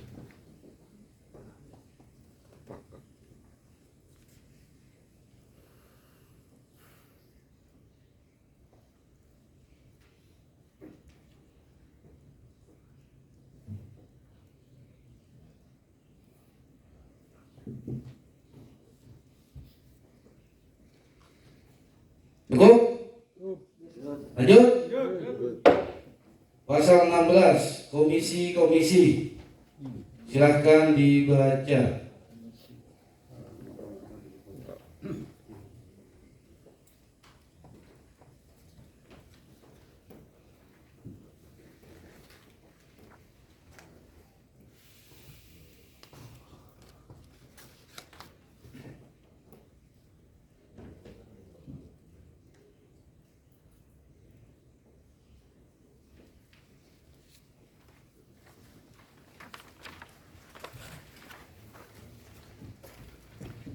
Cukup? Lanjut. Pasal 16, komisi-komisi. Silakan dibaca.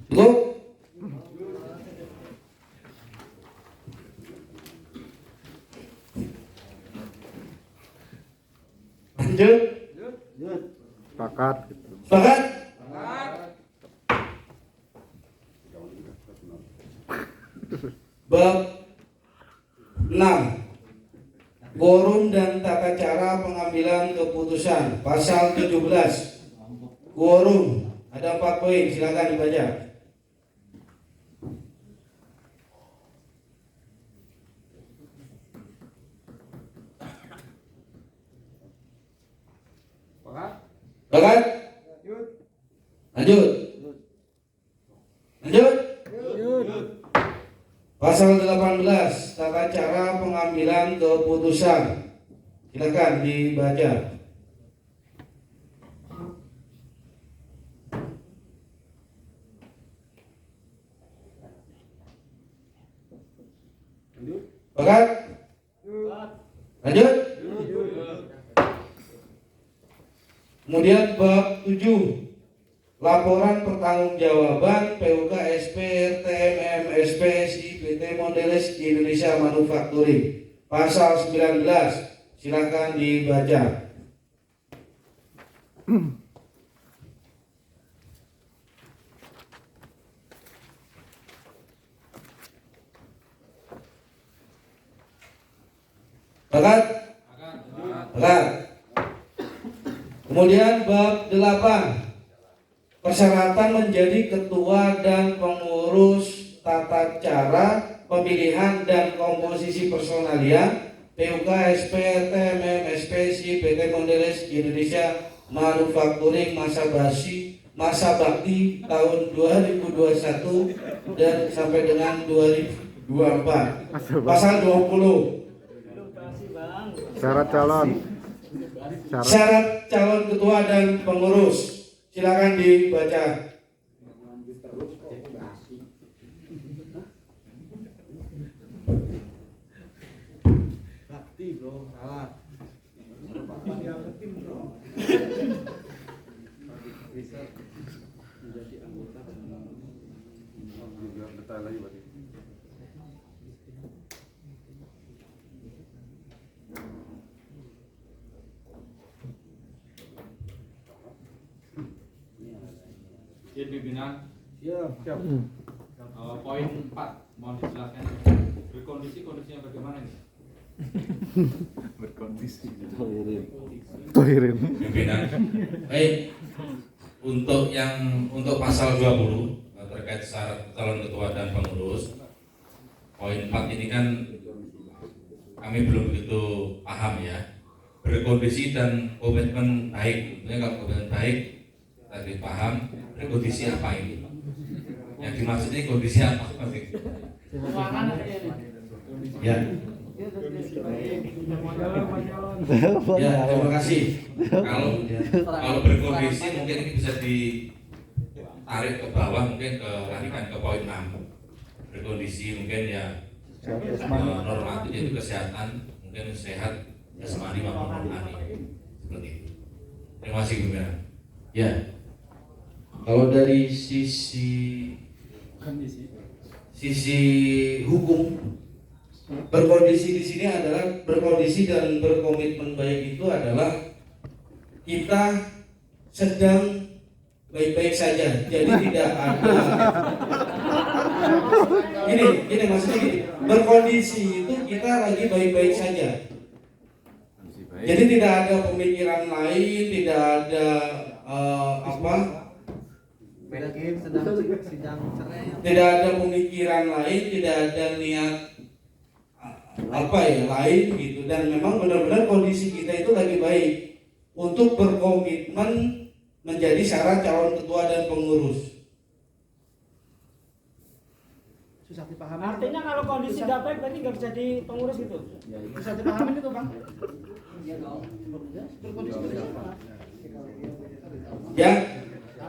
Cukup? Lanjut. Sepakat. Sepakat? Bab 6, quorum dan tata cara pengambilan keputusan. Pasal 17, quorum. Ada 4 poin, silakan dibaca. Sepakat? Lanjut. Lanjut. Pasal 18, tata cara pengambilan keputusan. Silakan dibaca. Sepakat? Lanjut. Kemudian bab 7, laporan pertanggungjawaban PUK SP RTMM SPSI PT Mondelez Indonesia Manufacturing. Pasal 19, silakan dibaca. Sepakat? Sepakat. Kemudian bab 8, persyaratan menjadi ketua dan pengurus tata cara pemilihan dan komposisi personalia PUK SP RTMM SPSI PT Mondelez Indonesia Manufacturing masa bakti tahun 2021 dan sampai dengan 2024. Pasal 20, Syarat calon. syarat calon ketua dan pengurus. Silakan dibaca. Bakti bro, salah. Izin pimpinan. Siap. Poin 4 mohon dijelaskan kondisinya bagaimana ini? Berkondisi. Tohirin. Pimpinan. Baik. Untuk pasal 20 terkait syarat calon ketua dan pengurus. Poin 4 ini kan kami belum begitu paham ya. Berkondisi dan komitmen baik. Tentunya kalau komitmen baik tadi paham. Berkondisi apa ini? Yang dimaksud ini kondisi apa? Ya. Ya, terima kasih. Kalau berkondisi mungkin ini bisa ditarik ke bawah, mungkin larikan ke poin 6. Berkondisi mungkin ya normatif itu kesehatan, mungkin sehat jasmani maupun rohani. Seperti itu. Terima kasih Bu. Ya. Kalau dari sisi hukum, berkondisi di sini adalah berkondisi dan berkomitmen baik itu adalah kita sedang baik-baik saja, jadi tidak ada gini maksudnya gini, berkondisi itu kita lagi baik-baik saja, jadi tidak ada pemikiran lain, tidak ada tidak ada pemikiran lain, tidak ada niat lain gitu, dan memang benar-benar kondisi kita itu lagi baik untuk berkomitmen menjadi syarat calon ketua dan pengurus. Susah dipahami. Artinya kalau kondisi nggak baik berarti nggak bisa jadi pengurus gitu. Bisa dipahami itu Bang? Ya.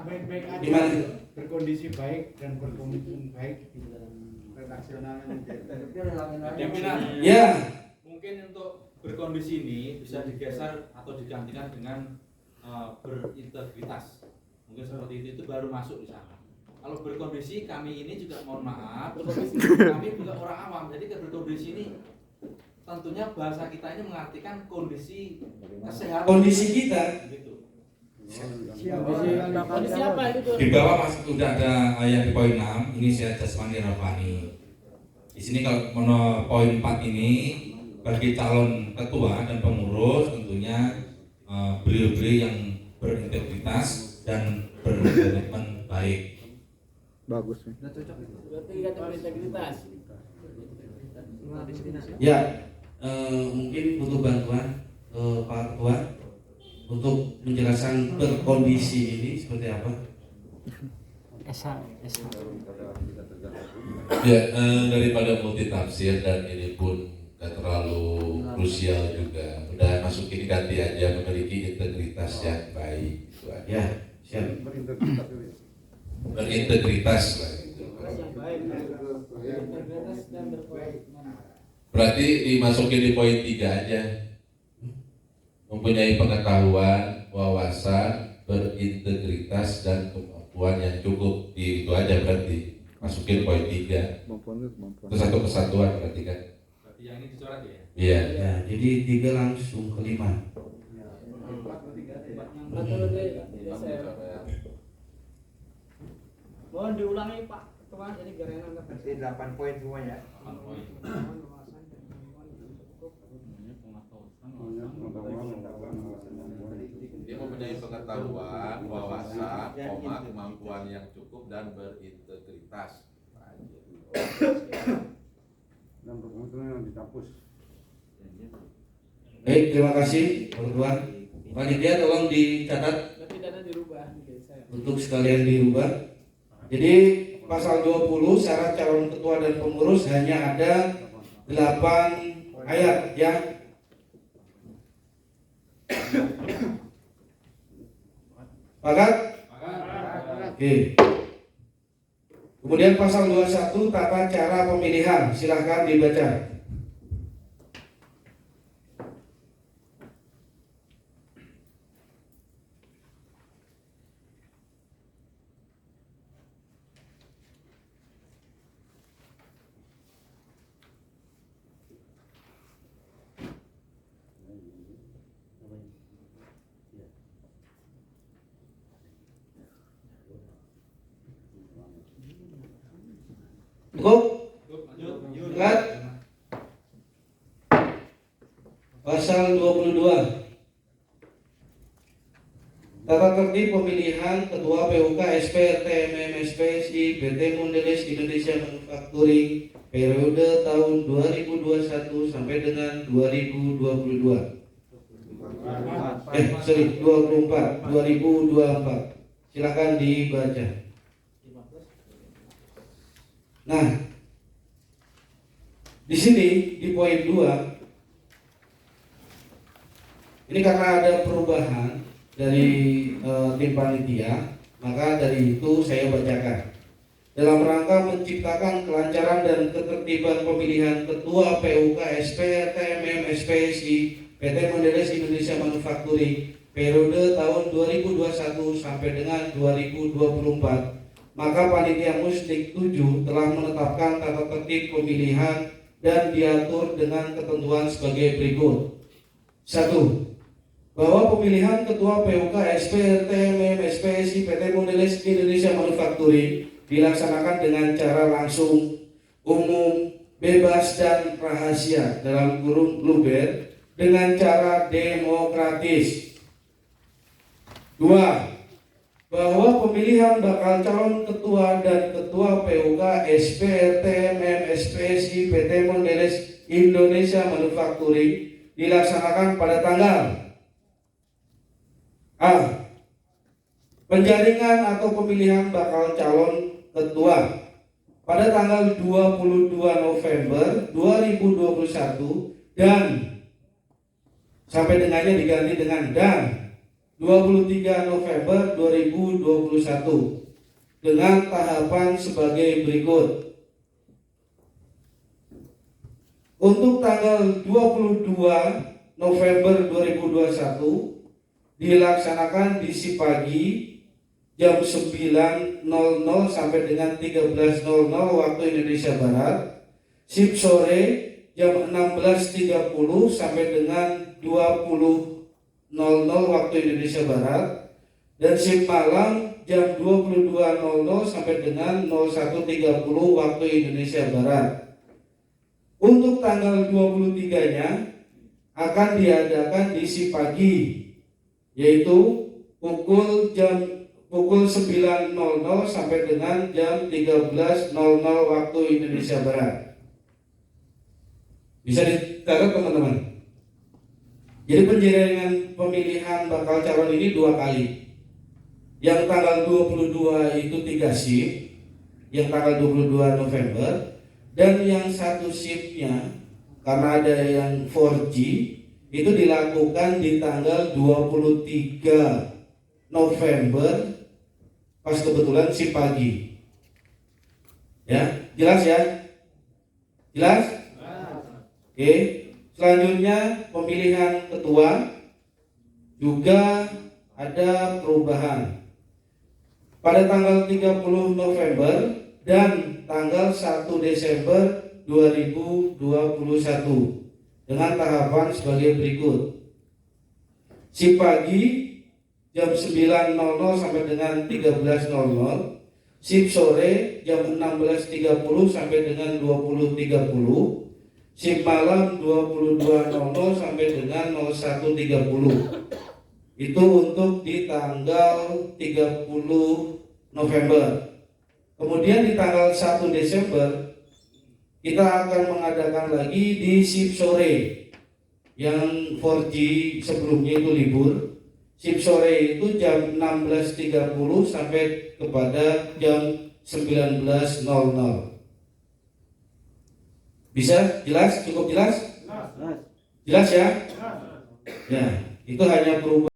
Baik-baik aja. Gimana? Berkondisi baik dan berkomitmen baik di dalam redaksional. Ya. Mungkin untuk berkondisi ini bisa digeser atau digantikan dengan berintegritas. Mungkin seperti itu baru masuk di sana. Kalau berkondisi kami ini juga mohon maaf, kami juga orang awam. Jadi berkondisi ini tentunya bahasa kita ini mengartikan kondisi kesehatan. Kondisi kita. Gitu. Kondisi apa itu? Di bawah masih sudah ada yang di poin 6, ini sehat jasmani rohani. Di sini kalau poin 4 ini bagi calon ketua dan pengurus tentunya beliau-beliau yang berintegritas dan berkomitmen baik. Bagus. Berarti ada berintegritas. Ya, mungkin butuh bantuan Pak Ketua untuk menjelaskan berkondisi ini seperti apa. Ya, daripada multi tafsir dan ini pun gak terlalu krusial juga. Udah masukin ganti aja memiliki integritas yang baik. Itu aja. Ya, siap. Berintegritas lah gitu. Berarti dimasukin di poin 3 aja. Mempunyai pengetahuan, wawasan, berintegritas dan kemampuan yang cukup. Itu aja berarti. Masukin poin 3. Itu satu kesatuan berarti kan. Berarti yang ini dicoret ya? Iya. Ya, jadi 3 langsung ke 5. Mohon diulangi Pak Ketua, jadi biar enak. Berarti 8 poin semua ya. 8 poin. Dia mempunyai pengetahuan, wawasan, kemampuan yang cukup dan berintegritas. Dan berkomitmen yang dihapus. Baik, terima kasih Pak Ketua. Panitia tolong dicatat untuk sekalian dirubah. Jadi pasal 20 syarat calon ketua dan pengurus hanya ada 8 ayat ya. Sepakat? Oke. Kemudian pasal 21 tata cara pemilihan, silahkan dibaca. Cukup? Ingat? Pasal 22. Tata tertib pemilihan Ketua PUK SP TMM SPSI PT Mondelez Indonesia Manufacturing periode tahun 2021 sampai dengan 2022. 2024. Silakan dibaca. Nah, di sini di poin 2 ini karena ada perubahan dari tim panitia, maka dari itu saya bacakan. Dalam rangka menciptakan kelancaran dan ketertiban pemilihan Ketua PUK SP TMM SPSI PT Mondelez Indonesia Manufacturing periode tahun 2021 sampai dengan 2024, maka panitia Musnik 7 telah menetapkan tata tertib pemilihan dan diatur dengan ketentuan sebagai berikut. 1. Bahwa pemilihan Ketua PUK SP TMM SPSI PT Mondelez Indonesia Manufacturing dilaksanakan dengan cara langsung, umum, bebas dan rahasia dalam kurung luber dengan cara demokratis. 2. Bahwa pemilihan bakal calon ketua dan ketua PUK SP TMM SPSI PT Mondelez Indonesia Manufacturing dilaksanakan pada tanggal A. Penjaringan atau pemilihan bakal calon ketua pada tanggal 22 November 2021 dan sampai dengannya diganti dengan dan 23 November 2021 dengan tahapan sebagai berikut. Untuk tanggal 22 November 2021 dilaksanakan di pagi jam 9.00 sampai dengan 13.00 waktu Indonesia Barat, sip sore jam 16.30 sampai dengan 20.00 waktu Indonesia Barat, dan sip malam jam 22.00 sampai dengan 01.30 waktu Indonesia Barat. Untuk tanggal 23-nya akan diadakan di sip pagi, yaitu pukul 9.00 sampai dengan jam 13.00 waktu Indonesia Barat. Bisa dicatat teman-teman. Jadi penjaringan pemilihan bakal calon ini 2 kali. Yang tanggal 22 itu 3 shift, yang tanggal 22 November, dan yang satu shiftnya karena ada yang 4G itu dilakukan di tanggal 23 November pas kebetulan si pagi. Ya, jelas ya? Jelas? Oke. Selanjutnya pemilihan ketua juga ada perubahan. Pada tanggal 30 November dan tanggal 1 Desember 2021 dengan tahapan sebagai berikut. Si pagi jam 9.00 sampai dengan 13.00, sip sore jam 16.30 sampai dengan 20.30, sip malam 22.00 sampai dengan 01.30. Itu untuk di tanggal 30 November. Kemudian di tanggal 1 Desember kita akan mengadakan lagi di sip sore. Yang 4G sebelumnya itu libur. Sip sore itu jam 16.30 sampai kepada jam 19.00. Bisa? Jelas? Cukup jelas? Jelas ya? Ya, itu hanya perubahan.